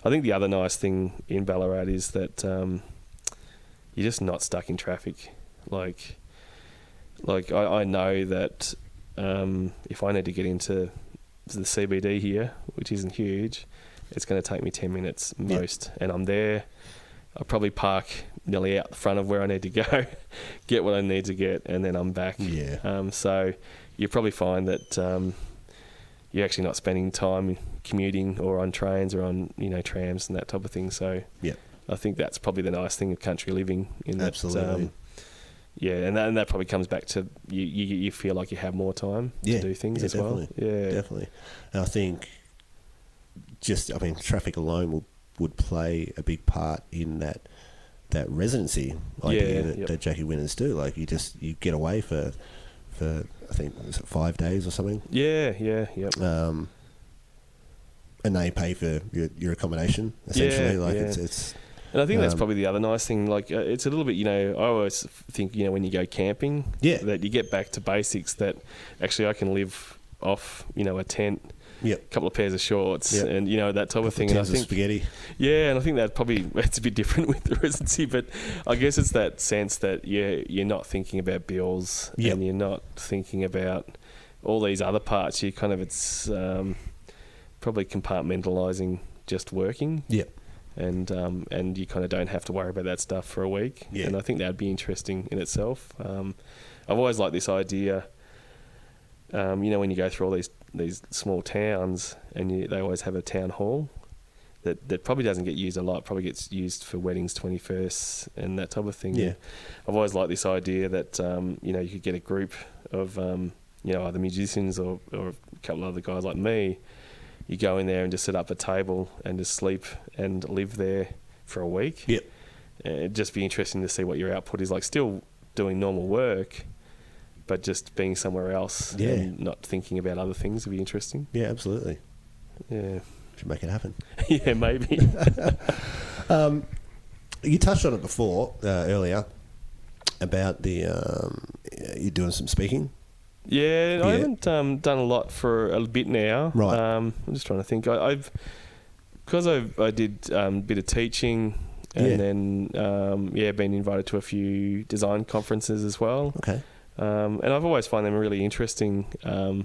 I think the other nice thing in Ballarat is that you're just not stuck in traffic. Like I know that if I need to get into the CBD here, which isn't huge, it's going to take me 10 minutes most, and I'm there. I'll probably park nearly out the front of where I need to go, get what I need to get, and then I'm back. Yeah. So you probably find that you're actually not spending time commuting or on trains or on trams and that type of thing. So I think that's probably the nice thing of country living. Absolutely. And that probably comes back to you feel like you have more time to do things as definitely. well. Yeah, definitely. And I think traffic alone would play a big part in that residency idea that Jacky Winters do. Like you get away for I think was it 5 days or something. Yeah. And they pay for your accommodation essentially. It's. And I think that's probably the other nice thing. Like it's a little bit, I always think, when you go camping, that you get back to basics. That actually I can live off, a tent, a couple of pairs of shorts, and that type of thing. And I think spaghetti. Yeah, and I think that probably it's a bit different with the residency, but I guess it's that sense that you're not thinking about bills, and you're not thinking about all these other parts. You kind of it's probably compartmentalising just working. Yeah. And you kind of don't have to worry about that stuff for a week. Yeah. And I think that'd be interesting in itself. I've always liked this idea. When you go through all these small towns, and they always have a town hall that probably doesn't get used a lot. Probably gets used for weddings, 21st, and that type of thing. Yeah. I've always liked this idea that you could get a group of either musicians or a couple of other guys like me. You go in there and just set up a table and just sleep and live there for a week. Yep. It'd just be interesting to see what your output is like. Still doing normal work, but just being somewhere else and not thinking about other things would be interesting. Yeah, absolutely. Yeah. Should make it happen. Yeah, maybe. You touched on it before, earlier, about the you're doing some speaking. Yeah, I haven't done a lot for a bit now. Right. I'm just trying to think. I did a bit of teaching, and then been invited to a few design conferences as well. Okay. And I've always found them really interesting. A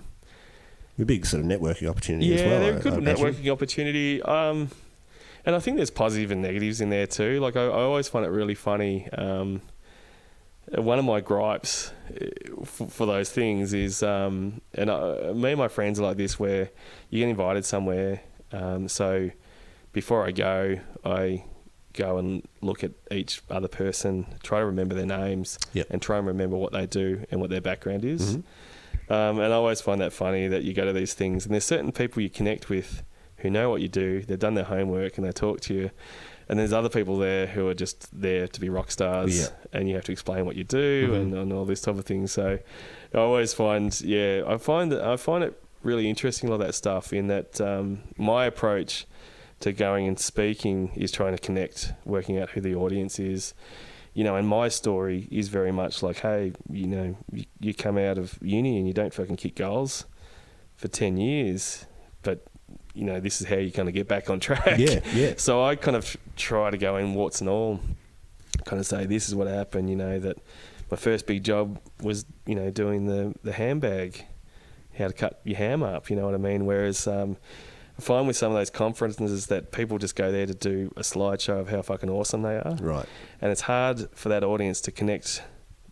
big sort of networking opportunity as well. Yeah, they're a good networking opportunity. And I think there's positive and negatives in there too. Like I always find it really funny. one of my gripes for those things is, me and my friends are like this, where you get invited somewhere. So before I go and look at each other person, try to remember their names, and try and remember what they do and what their background is. And I always find that funny that you go to these things and there's certain people you connect with who know what you do, they've done their homework and they talk to you. And there's other people there who are just there to be rock stars, and you have to explain what you do and all this type of thing. So I always find, I find it really interesting, a lot of that stuff, in that my approach to going and speaking is trying to connect, working out who the audience is. And my story is very much like, hey, you come out of uni and you don't fucking kick goals for 10 years, but this is how you're going to get back on track. So I kind of try to go in warts and all, kind of say, this is what happened, that my first big job was, doing the handbag, how to cut your ham up, you know what I mean? Whereas I find with some of those conferences that people just go there to do a slideshow of how fucking awesome they are. Right. And it's hard for that audience to connect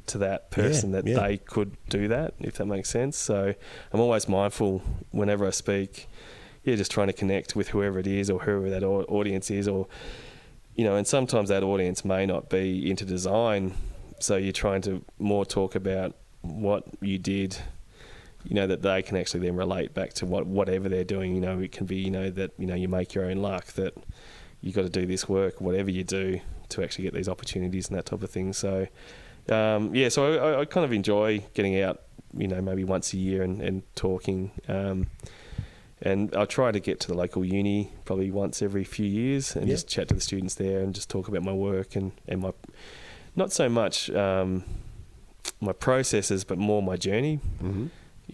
to that person that they could do that, if that makes sense. So I'm always mindful whenever I speak, just trying to connect with whoever it is or whoever that audience is, or, and sometimes that audience may not be into design. So you're trying to more talk about what you did, that they can actually then relate back to whatever they're doing. It can be, that, you make your own luck, that you got to do this work, whatever you do, to actually get these opportunities and that type of thing. So, so I kind of enjoy getting out, maybe once a year and talking. And I try to get to the local uni probably once every few years and just chat to the students there and just talk about my work and my, not so much my processes, but more my journey.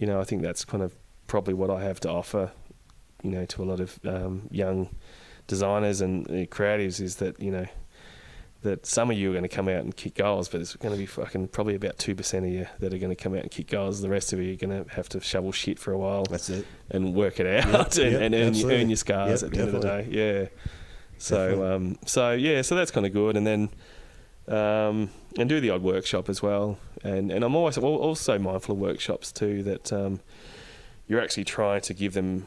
I think that's kind of probably what I have to offer, to a lot of young designers and creatives, is that, that some of you are going to come out and kick goals, but it's going to be fucking probably about 2% of you that are going to come out and kick goals. The rest of you are going to have to shovel shit for a while. That's it. And work it out and earn your scars at the end of the day. Yeah. So, so that's kind of good. And then, and do the odd workshop as well. And I'm always also mindful of workshops too, that you're actually trying to give them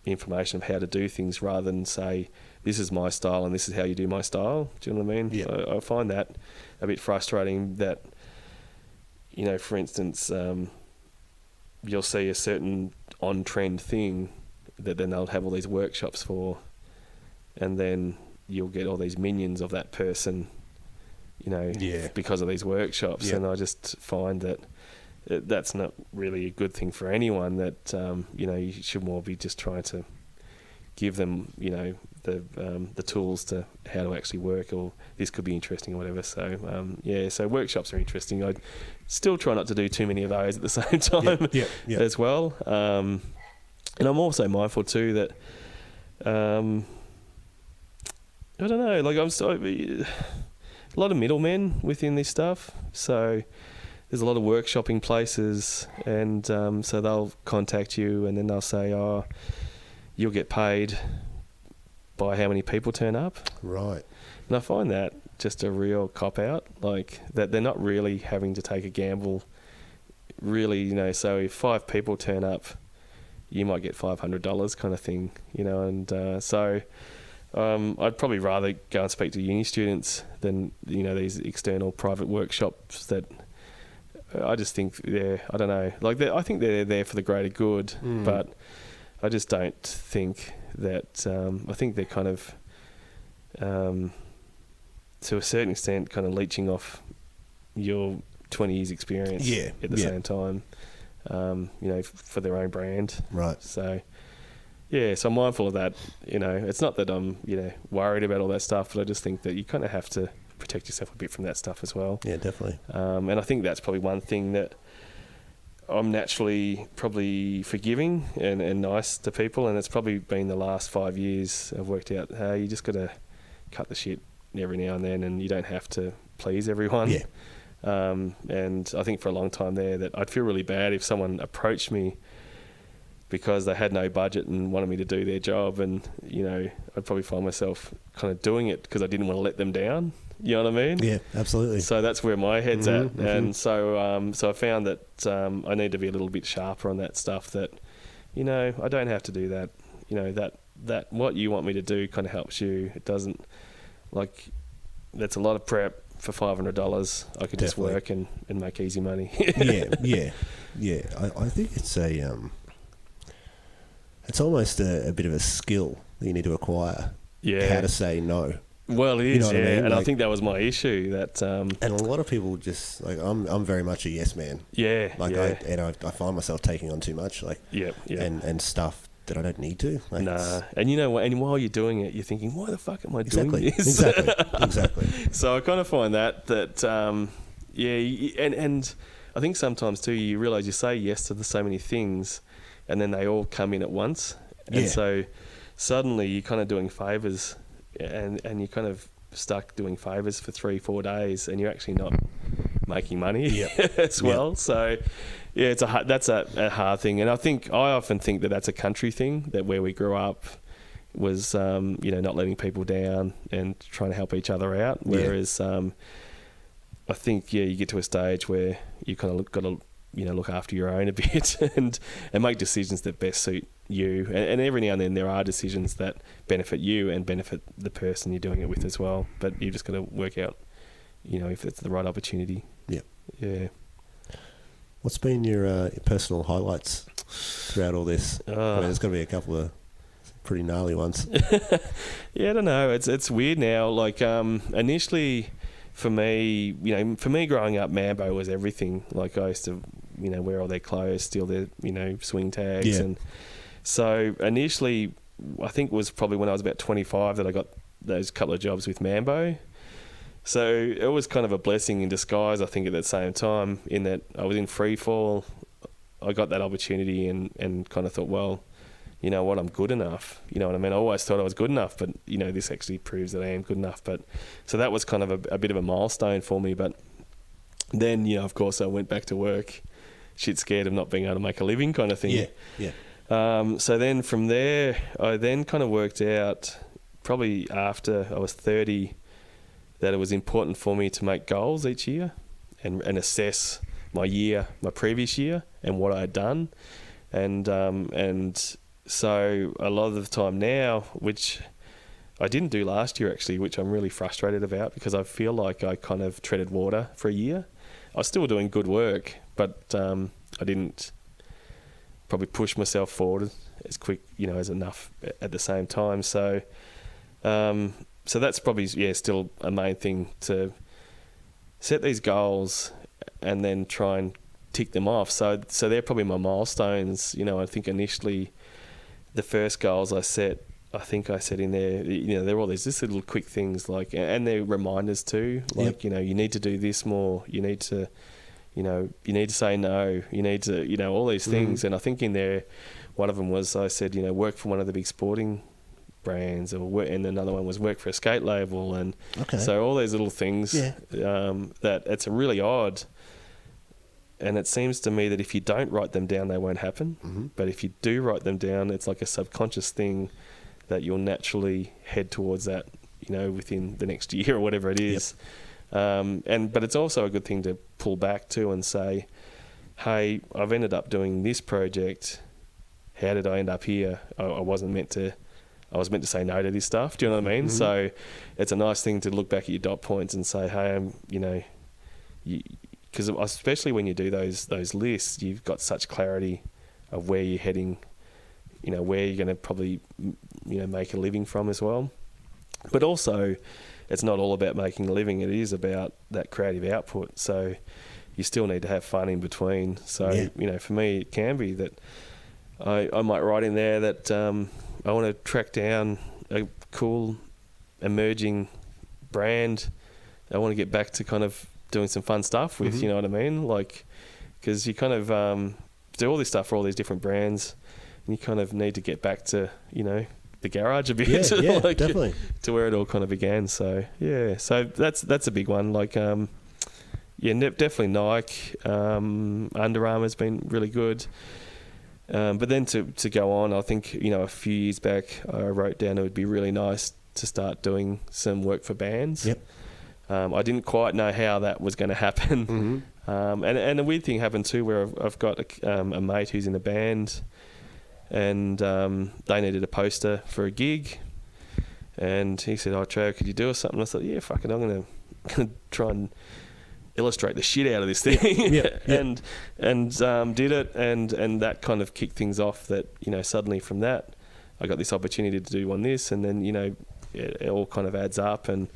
information of how to do things rather than say, this is my style and this is how you do my style. Do you know what I mean? Yeah. I find that a bit frustrating that, for instance, you'll see a certain on-trend thing that then they'll have all these workshops for, and then you'll get all these minions of that person, because of these workshops. And I just find that that's not really a good thing for anyone, that, you should more be just trying to give them, the tools to how to actually work, or this could be interesting or whatever. So, so workshops are interesting. I still try not to do too many of those at the same time as well. And I'm also mindful too that, I don't know, like a lot of middlemen within this stuff. So there's a lot of workshopping places, and so they'll contact you and then they'll say, oh, you'll get paid by how many people turn up. Right. And I find that just a real cop-out, like that they're not really having to take a gamble, really, so if 5 people turn up, you might get $500 kind of thing, and so I'd probably rather go and speak to uni students than, these external private workshops that I just think I don't know, like I think they're there for the greater good, but I just don't think that, I think they're kind of, to a certain extent, kind of leeching off your 20 years experience at the same time, for their own brand. Right. So, so I'm mindful of that. It's not that I'm, worried about all that stuff, but I just think that you kind of have to protect yourself a bit from that stuff as well. Yeah, definitely. And I think that's probably one thing that I'm naturally probably forgiving and nice to people, and it's probably been the last 5 years I've worked out, hey, you just got to cut the shit every now and then, and you don't have to please everyone. Yeah. And I think for a long time there that I'd feel really bad if someone approached me because they had no budget and wanted me to do their job, and I'd probably find myself kind of doing it because I didn't want to let them down. You know what I mean? Yeah, absolutely. So that's where my head's at, and so I found that I need to be a little bit sharper on that stuff. That, you know, I don't have to do that. You know, that what you want me to do kind of helps you. It doesn't, like, that's a lot of prep for $500. I could just work and make easy money. yeah. I think it's it's almost a bit of a skill that you need to acquire. Yeah. How to say no. Well, it is, you know what I mean? and like, I think that was my issue. That and a lot of people just like I'm very much a yes man. Yeah. Like yeah. I find myself taking on too much. Like and stuff that I don't need to. Like, nah, and you know what? And while you're doing it, you're thinking, why the fuck am I doing this? Exactly. So I kind of find that and I think sometimes too you realise you say yes to so many things, and then they all come in at once, and so suddenly you're kind of doing favours, and you're kind of stuck doing favours for 3-4 days, and you're actually not making money as well. So yeah, that's a hard thing, and I often think that that's a country thing, that where we grew up was not letting people down and trying to help each other out, whereas I think you get to a stage where you kind of got to look after your own a bit and make decisions that best suit you, and every now and then there are decisions that benefit you and benefit the person you're doing it with as well, but you just got to work out if it's the right opportunity. Yeah. What's been your personal highlights throughout all this? I mean, there's got to be a couple of pretty gnarly ones. Yeah, I don't know. It's weird now. Like initially, for me growing up, Mambo was everything. Like I used to, wear all their clothes, steal their, swing tags, and so initially, I think it was probably when I was about 25 that I got those couple of jobs with Mambo. So it was kind of a blessing in disguise, I think, at that same time, in that I was in free fall. I got that opportunity and kind of thought, well, you know what, I'm good enough. You know what I mean? I always thought I was good enough, but, this actually proves that I am good enough. But so that was kind of a bit of a milestone for me. But then, of course, I went back to work, shit scared of not being able to make a living kind of thing. Yeah. So then from there, I then kind of worked out, probably after I was 30, that it was important for me to make goals each year and assess my previous year and what I had done. And so a lot of the time now, which I didn't do last year actually, which I'm really frustrated about because I feel like I kind of treaded water for a year. I was still doing good work, but I didn't probably push myself forward as quick, as enough at the same time. So that's probably, still a main thing, to set these goals and then try and tick them off. So they're probably my milestones. I think initially the first goals I set in there, they're all these just little quick things, like, and they're reminders too. Like, you need to do this more. You need to, you need to say no. You need to, all these things. And I think in there, one of them was, I said, work for one of the big sporting brands, and another one was work for a skate label, and so all these little things that it's really odd, and it seems to me that if you don't write them down, they won't happen. But if you do write them down, it's like a subconscious thing that you'll naturally head towards that, within the next year or whatever it is. But it's also a good thing to pull back to and say, hey, I've ended up doing this project. How did I end up here? I was meant to say no to this stuff. Do you know what I mean? So it's a nice thing to look back at your dot points and say, hey, because especially when you do those lists, you've got such clarity of where you're heading, where you're going to probably, make a living from as well. But also, it's not all about making a living. It is about that creative output. So you still need to have fun in between. So, for me, it can be that I might write in there that I want to track down a cool emerging brand. I want to get back to kind of doing some fun stuff with, you know what I mean? Like, because you kind of do all this stuff for all these different brands, and you kind of need to get back to, the garage a bit, like, definitely, to where it all kind of began. So so that's a big one. Like, definitely Nike. Under Armour's been really good. But then to go on, I think, a few years back, I wrote down it would be really nice to start doing some work for bands. I didn't quite know how that was going to happen. And a weird thing happened too, where I've got a mate who's in a band, and they needed a poster for a gig, and he said, "Oh, Trav, could you do us something?" I thought, "Yeah, fuck it, I'm gonna try and illustrate the shit out of this thing." and did it, and that kind of kicked things off. That, you know, suddenly from that, I got this opportunity to do this, and then, you know, it all kind of adds up, and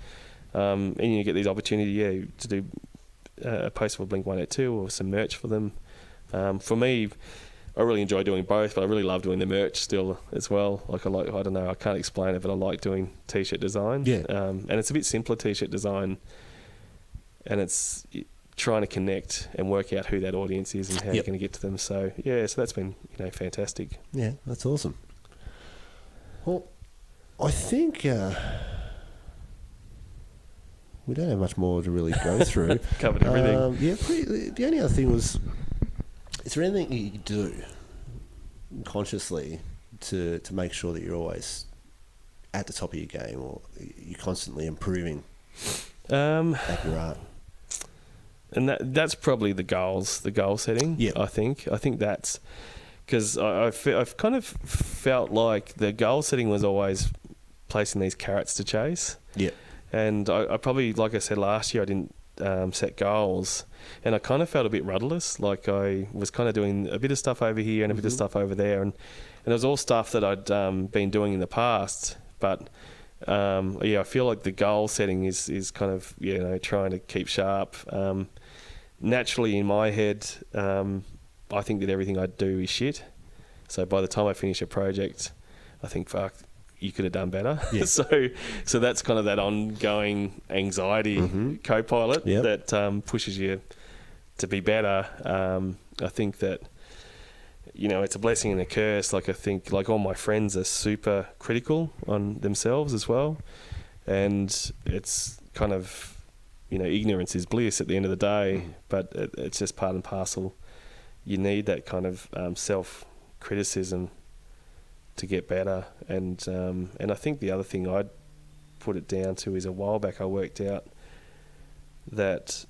you get these opportunity to do a poster for Blink-182 or some merch for them. For me, I really enjoy doing both, but I really love doing the merch still as well. I don't know, I can't explain it, but I like doing t-shirt design. And it's a bit simpler t-shirt design, and it's trying to connect and work out who that audience is and how you're going to get to them. So so that's been, you know, fantastic. Yeah, that's awesome. Well, I think we don't have much more to really go through. Covered everything. The only other thing was, is there anything you can do consciously to make sure that you're always at the top of your game, or you're constantly improving at your art? And that's probably the goal setting. Yeah, I think that's because I've kind of felt like the goal setting was always placing these carrots to chase. Yeah. And I probably, like I said last year, I didn't set goals, and I kind of felt a bit rudderless. Like I was kind of doing a bit of stuff over here and a bit of stuff over there, and it was all stuff that I'd been doing in the past. But I feel like the goal setting is kind of, you know, trying to keep sharp. Naturally, in my head, I think that everything I do is shit. So by the time I finish a project, I think, fuck, you could have done better. Yeah. So that's kind of that ongoing anxiety co-pilot that pushes you to be better. I think that, you know, it's a blessing and a curse. Like, I think, like, all my friends are super critical on themselves as well, and it's kind of, you know, ignorance is bliss at the end of the day, but it's just part and parcel. You need that kind of self-criticism to get better, and I think the other thing I'd put it down to is, a while back I worked out that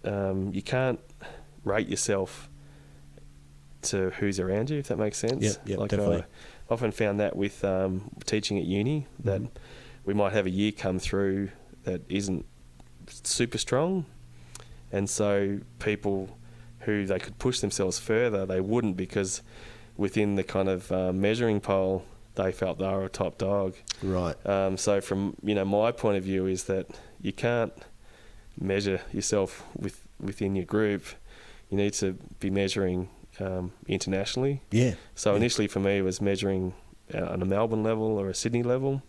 you can't rate yourself to who's around you, if that makes sense. Yeah, like, definitely. I often found that with teaching at uni, that we might have a year come through that isn't super strong, and so people who they could push themselves further, they wouldn't, because within the kind of measuring pole, they felt they were a top dog. Right. So from, you know, my point of view is that you can't measure yourself within your group. You need to be measuring internationally. Yeah. So initially for me, it was measuring on a Melbourne level or a Sydney level,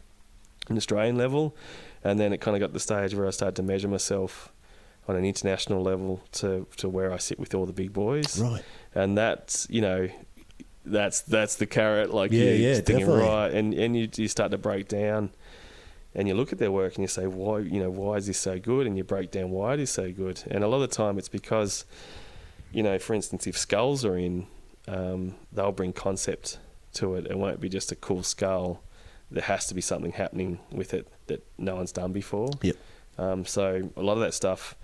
an Australian level, and then it kind of got to the stage where I started to measure myself on an international level to where I sit with all the big boys. Right. And that's, you know, that's the carrot, like, you're thinking, right, and you start to break down, and you look at their work and you say, why is this so good? And you break down why it is so good. And a lot of the time it's because, you know, for instance, if skulls are in, they'll bring concept to it. It won't be just a cool skull. There has to be something happening with it that no one's done before. Yep. So a lot of that stuff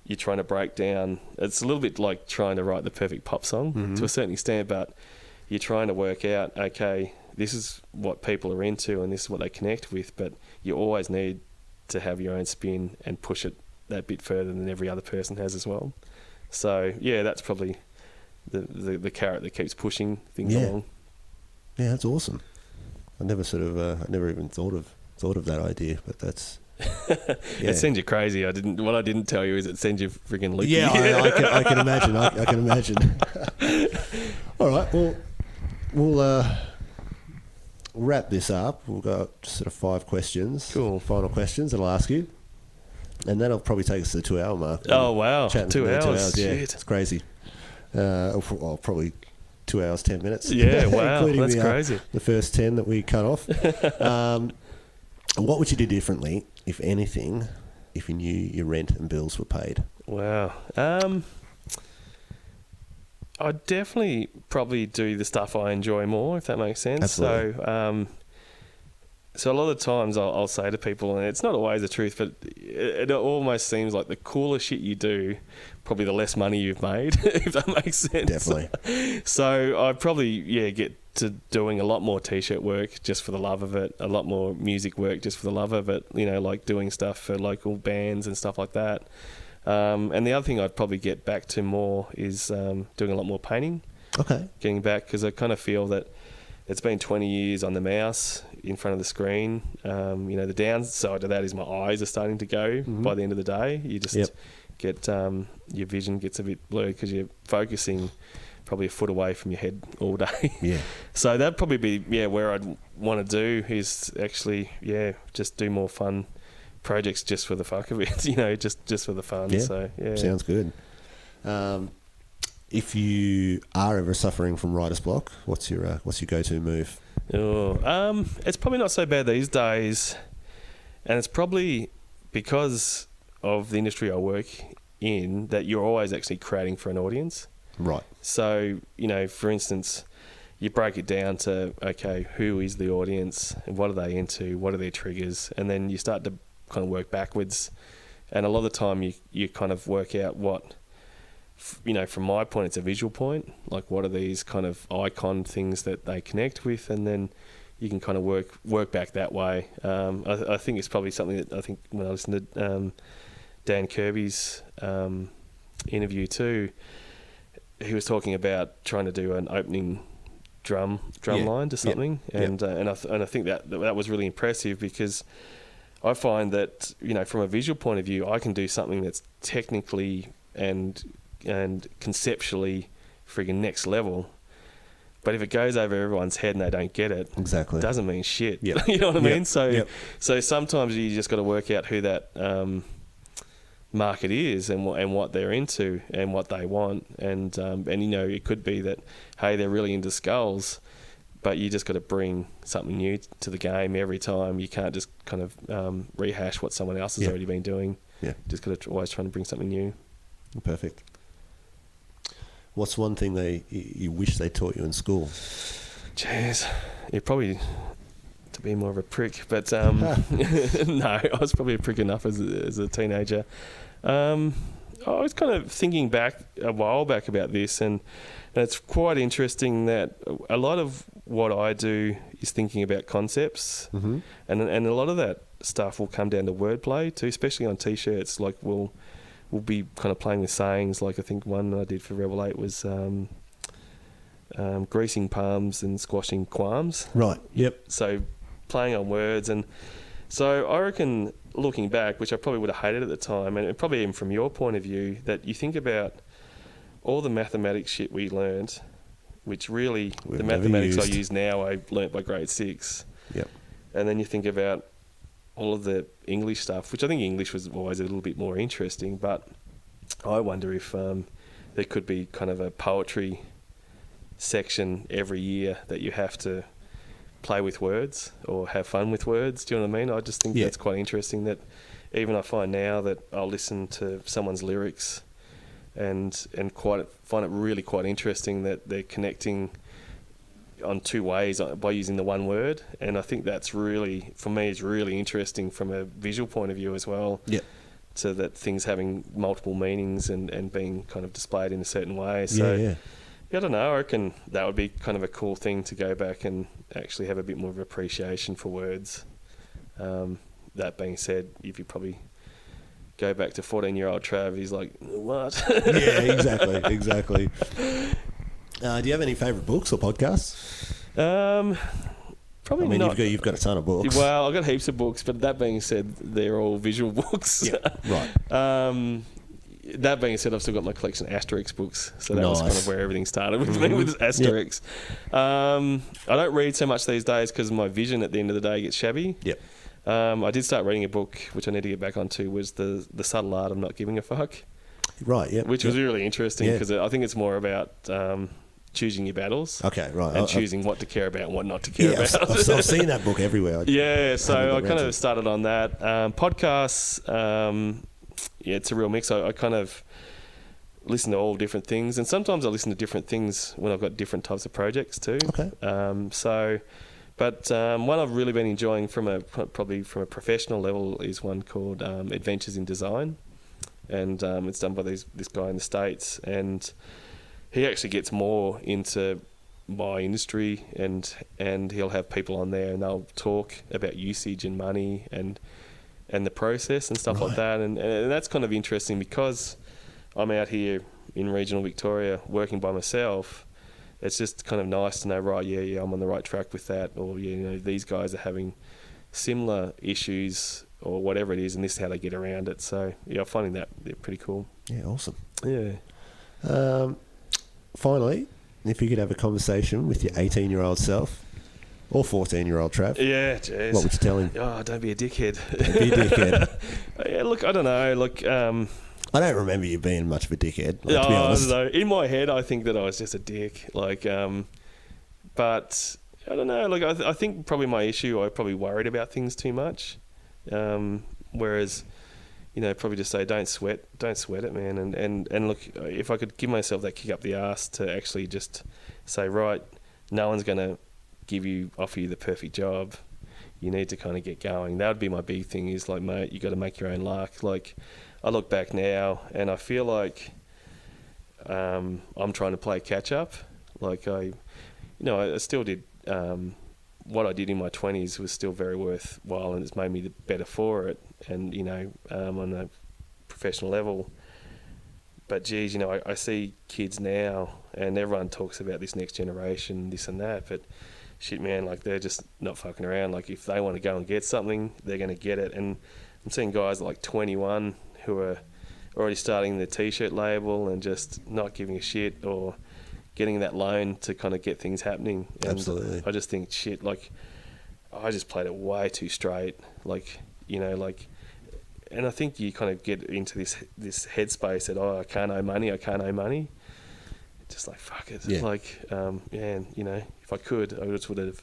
you're trying to break down. It's a little bit like trying to write the perfect pop song to a certain extent, but you're trying to work out, okay, this is what people are into and this is what they connect with, but you always need to have your own spin and push it that bit further than every other person has as well. So yeah, that's probably the carrot that keeps pushing things along. Yeah, that's awesome. I never I never even thought of that idea, but that's. It sends you crazy. What I didn't tell you is it sends you friggin' leaky. Yeah, I can imagine. I can imagine. All right, well, we'll wrap this up. We'll go sort of 5 questions. Cool. Final questions that I'll ask you, and that'll probably take us to the 2-hour mark. Oh wow, 2 hours. Yeah, it's crazy. Probably 2 hours 10 minutes. Yeah, wow, that's crazy. The first 10 that we cut off. What would you do differently, if anything, if you knew your rent and bills were paid? Wow. I'd definitely probably do the stuff I enjoy more, if that makes sense. Absolutely. So, So a lot of times I'll say to people, and it's not always the truth, but it almost seems like the cooler shit you do, probably the less money you've made, if that makes sense. Definitely. So I probably, get to doing a lot more T-shirt work just for the love of it, a lot more music work just for the love of it, like doing stuff for local bands and stuff like that. And the other thing I'd probably get back to more is doing a lot more painting. Okay. Getting back, because I kind of feel that it's been 20 years on the mouse in front of the screen. The downside to that is my eyes are starting to go by the end of the day. You just get your vision gets a bit blurred because you're focusing probably a foot away from your head all day. Yeah. So that'd probably be where I'd want to do is actually just do more fun projects just for the fuck of it. Just for the fun. Yeah. So Sounds good. If you are ever suffering from writer's block, what's your go-to move? It's probably not so bad these days, and it's probably because of the industry I work in that you're always actually creating for an audience. Right. So, for instance, you break it down to, okay, who is the audience and what are they into, what are their triggers, and then you start to kind of work backwards. And a lot of the time you kind of work out what, from my point, it's a visual point, like what are these kind of icon things that they connect with, and then you can kind of work back that way. I think it's probably something that I think when I listened to Dan Kirby's interview too, he was talking about trying to do an opening drum line to something, and I think that was really impressive because I find that from a visual point of view, I can do something that's technically and conceptually friggin' next level. But if it goes over everyone's head and they don't get it, exactly, it doesn't mean shit. Yep. You know what I mean? Yep. So sometimes you just got to work out who that market is and what they're into and what they want. And it could be that, hey, they're really into skulls, but you just got to bring something new to the game every time. You can't just kind of rehash what someone else has already been doing. Yeah. Just got to always try to bring something new. Perfect. What's one thing you wish they taught you in school? Jeez, you're probably to be more of a prick, but no, I was probably a prick enough as a teenager. I was kind of thinking back a while back about this, and it's quite interesting that a lot of what I do is thinking about concepts, and a lot of that stuff will come down to wordplay too, especially on T-shirts. Like we'll be kind of playing with sayings. Like I think one I did for Rebel 8 was greasing palms and squashing qualms. Right, yep. So playing on words. And so I reckon, looking back, which I probably would have hated at the time, and probably even from your point of view, that you think about all the mathematics shit we learned, which really, the mathematics I use now, I learnt by grade 6. Yep. And then you think about all of the English stuff, which I think English was always a little bit more interesting, but I wonder if there could be kind of a poetry section every year that you have to play with words or have fun with words. Do you know what I mean? I just think that's quite interesting, that even I find now that I'll listen to someone's lyrics and find it really quite interesting that they're connecting on two ways by using the one word. And I think that's really, for me, is really interesting from a visual point of view as well. Yeah. So that things having multiple meanings and being kind of displayed in a certain way. So I don't know, I reckon that would be kind of a cool thing to go back and actually have a bit more of appreciation for words. That being said, if you probably go back to 14-year-old Trav, he's like, what? Yeah, exactly. Do you have any favourite books or podcasts? Probably not. You've got a ton of books. Well, I've got heaps of books, but that being said, they're all visual books. Yeah, right. That being said, I've still got my collection of Asterix books, so that was kind of where everything started with me, with Asterix. Yep. I don't read so much these days because my vision at the end of the day gets shabby. Yep. I did start reading a book, which I need to get back onto, was the Subtle Art of Not Giving a Fuck. Right, yeah. Which was really interesting because I think it's more about choosing your battles. Okay, right. And choosing what to care about and what not to care about. I've seen that book everywhere. So I kind of started on that. Podcasts, it's a real mix. I kind of listen to all different things, and sometimes I listen to different things when I've got different types of projects too. Okay. So But one I've really been enjoying probably from a professional level is one called Adventures in Design, and it's done by this guy in the States, and he actually gets more into my industry, and he'll have people on there, and they'll talk about usage and money and the process and stuff like that, and that's kind of interesting because I'm out here in regional Victoria working by myself. It's just kind of nice to know, right, yeah, I'm on the right track with that, or, you know, these guys are having similar issues or whatever it is, and this is how they get around it. So, yeah, I'm finding that pretty cool. Yeah, awesome. Yeah. Finally, if you could have a conversation with your 18-year-old self, or 14-year-old Trav. Yeah, jeez. What would you tell him? Oh, don't be a dickhead. Don't be a dickhead. Yeah, look, I don't know. Look, I don't remember you being much of a dickhead, to be I honest. don't know. In my head, I think that I was just a dick. Like, but I don't know. Like, I think probably my issue, I probably worried about things too much. Whereas, you know, probably just say, don't sweat it, man. And look, if I could give myself that kick up the arse to actually just say, right, no one's going to offer you the perfect job. You need to kind of get going. That would be my big thing, is like, mate, you got to make your own luck. Like, I look back now and I feel like I'm trying to play catch up. Like, I still did what I did in my 20s was still very worthwhile, and it's made me better for it. And, you know, on a professional level. But geez, you know, I see kids now, and everyone talks about this next generation, this and that. But shit, man, like, they're just not fucking around. Like, if they want to go and get something, they're going to get it. And I'm seeing guys like 21 who are already starting the t-shirt label and just not giving a shit, or getting that loan to kind of get things happening. And absolutely. I just think, shit, like, I just played it way too straight. Like, you know, like, and I think you kind of get into this headspace that, I can't owe money. Just like, fuck it. Yeah. Like, and, you know, if I could, I just would have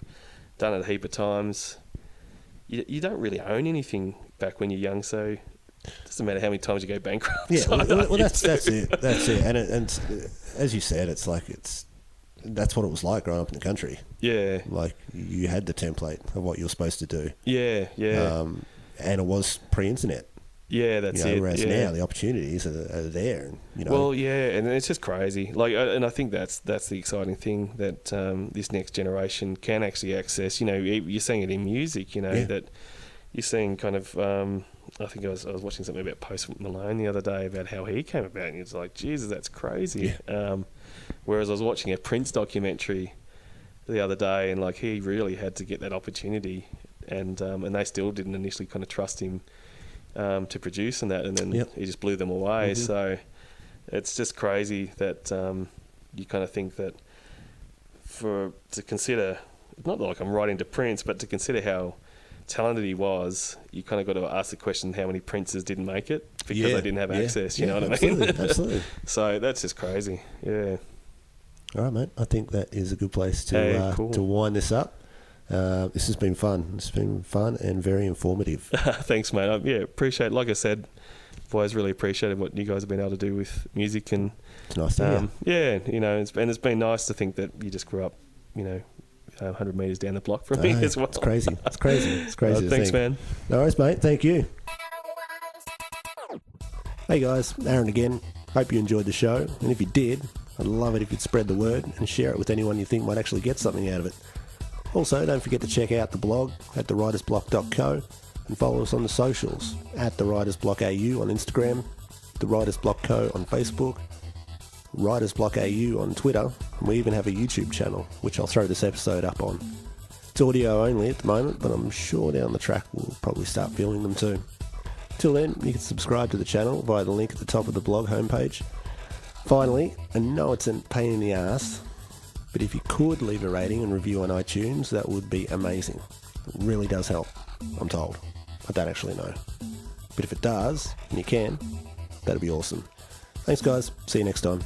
done it a heap of times. You don't really own anything back when you're young, so it doesn't matter how many times you go bankrupt. Yeah, well, that's it. That's it. And as you said, that's what it was like growing up in the country. Yeah. Like, you had the template of what you were supposed to do. Yeah. And it was pre-internet. Yeah, that's it. Whereas now the opportunities are there. And, you know. Well, yeah, and it's just crazy. Like, and I think that's the exciting thing, that this next generation can actually access. You know, you're seeing it in music. You know, that you're seeing kind of. I think I was watching something about Post Malone the other day about how he came about, and it's like, Jesus, that's crazy. Yeah. Whereas I was watching a Prince documentary the other day, and like, he really had to get that opportunity, and they still didn't initially kind of trust him to produce and that, and then he just blew them away. Mm-hmm. So it's just crazy that you kind of think that to consider, not like I'm writing to Prince, but to consider how talented he was, you kind of got to ask the question, how many Princes didn't make it because they didn't have access, you know what I mean? Absolutely. So that's just crazy. Yeah. All right, mate. I think that is a good place to wind this up. This has been fun. It's been fun and very informative. Thanks, mate. Appreciate it. Like I said, boys, really appreciated what you guys have been able to do with music, and it's nice to hear. Yeah, you know, it's been nice to think that you just grew up, you know, 100 metres down the block from me as well. It's crazy. It's crazy. Thanks, man. No worries, mate. Thank you. Hey guys, Aaron again. Hope you enjoyed the show, and if you did, I'd love it if you'd spread the word and share it with anyone you think might actually get something out of it. Also, don't forget to check out the blog at thewritersblock.co and follow us on the socials at thewritersblockau on Instagram, The Writers Block Co on Facebook, Writers Block AU on Twitter, and we even have a YouTube channel, which I'll throw this episode up on. It's audio only at the moment, but I'm sure down the track we'll probably start filming them too. Till then, you can subscribe to the channel via the link at the top of the blog homepage. Finally, I know it's a pain in the ass, but if you could leave a rating and review on iTunes, that would be amazing. It really does help, I'm told. I don't actually know. But if it does, and you can, that'd be awesome. Thanks guys, see you next time.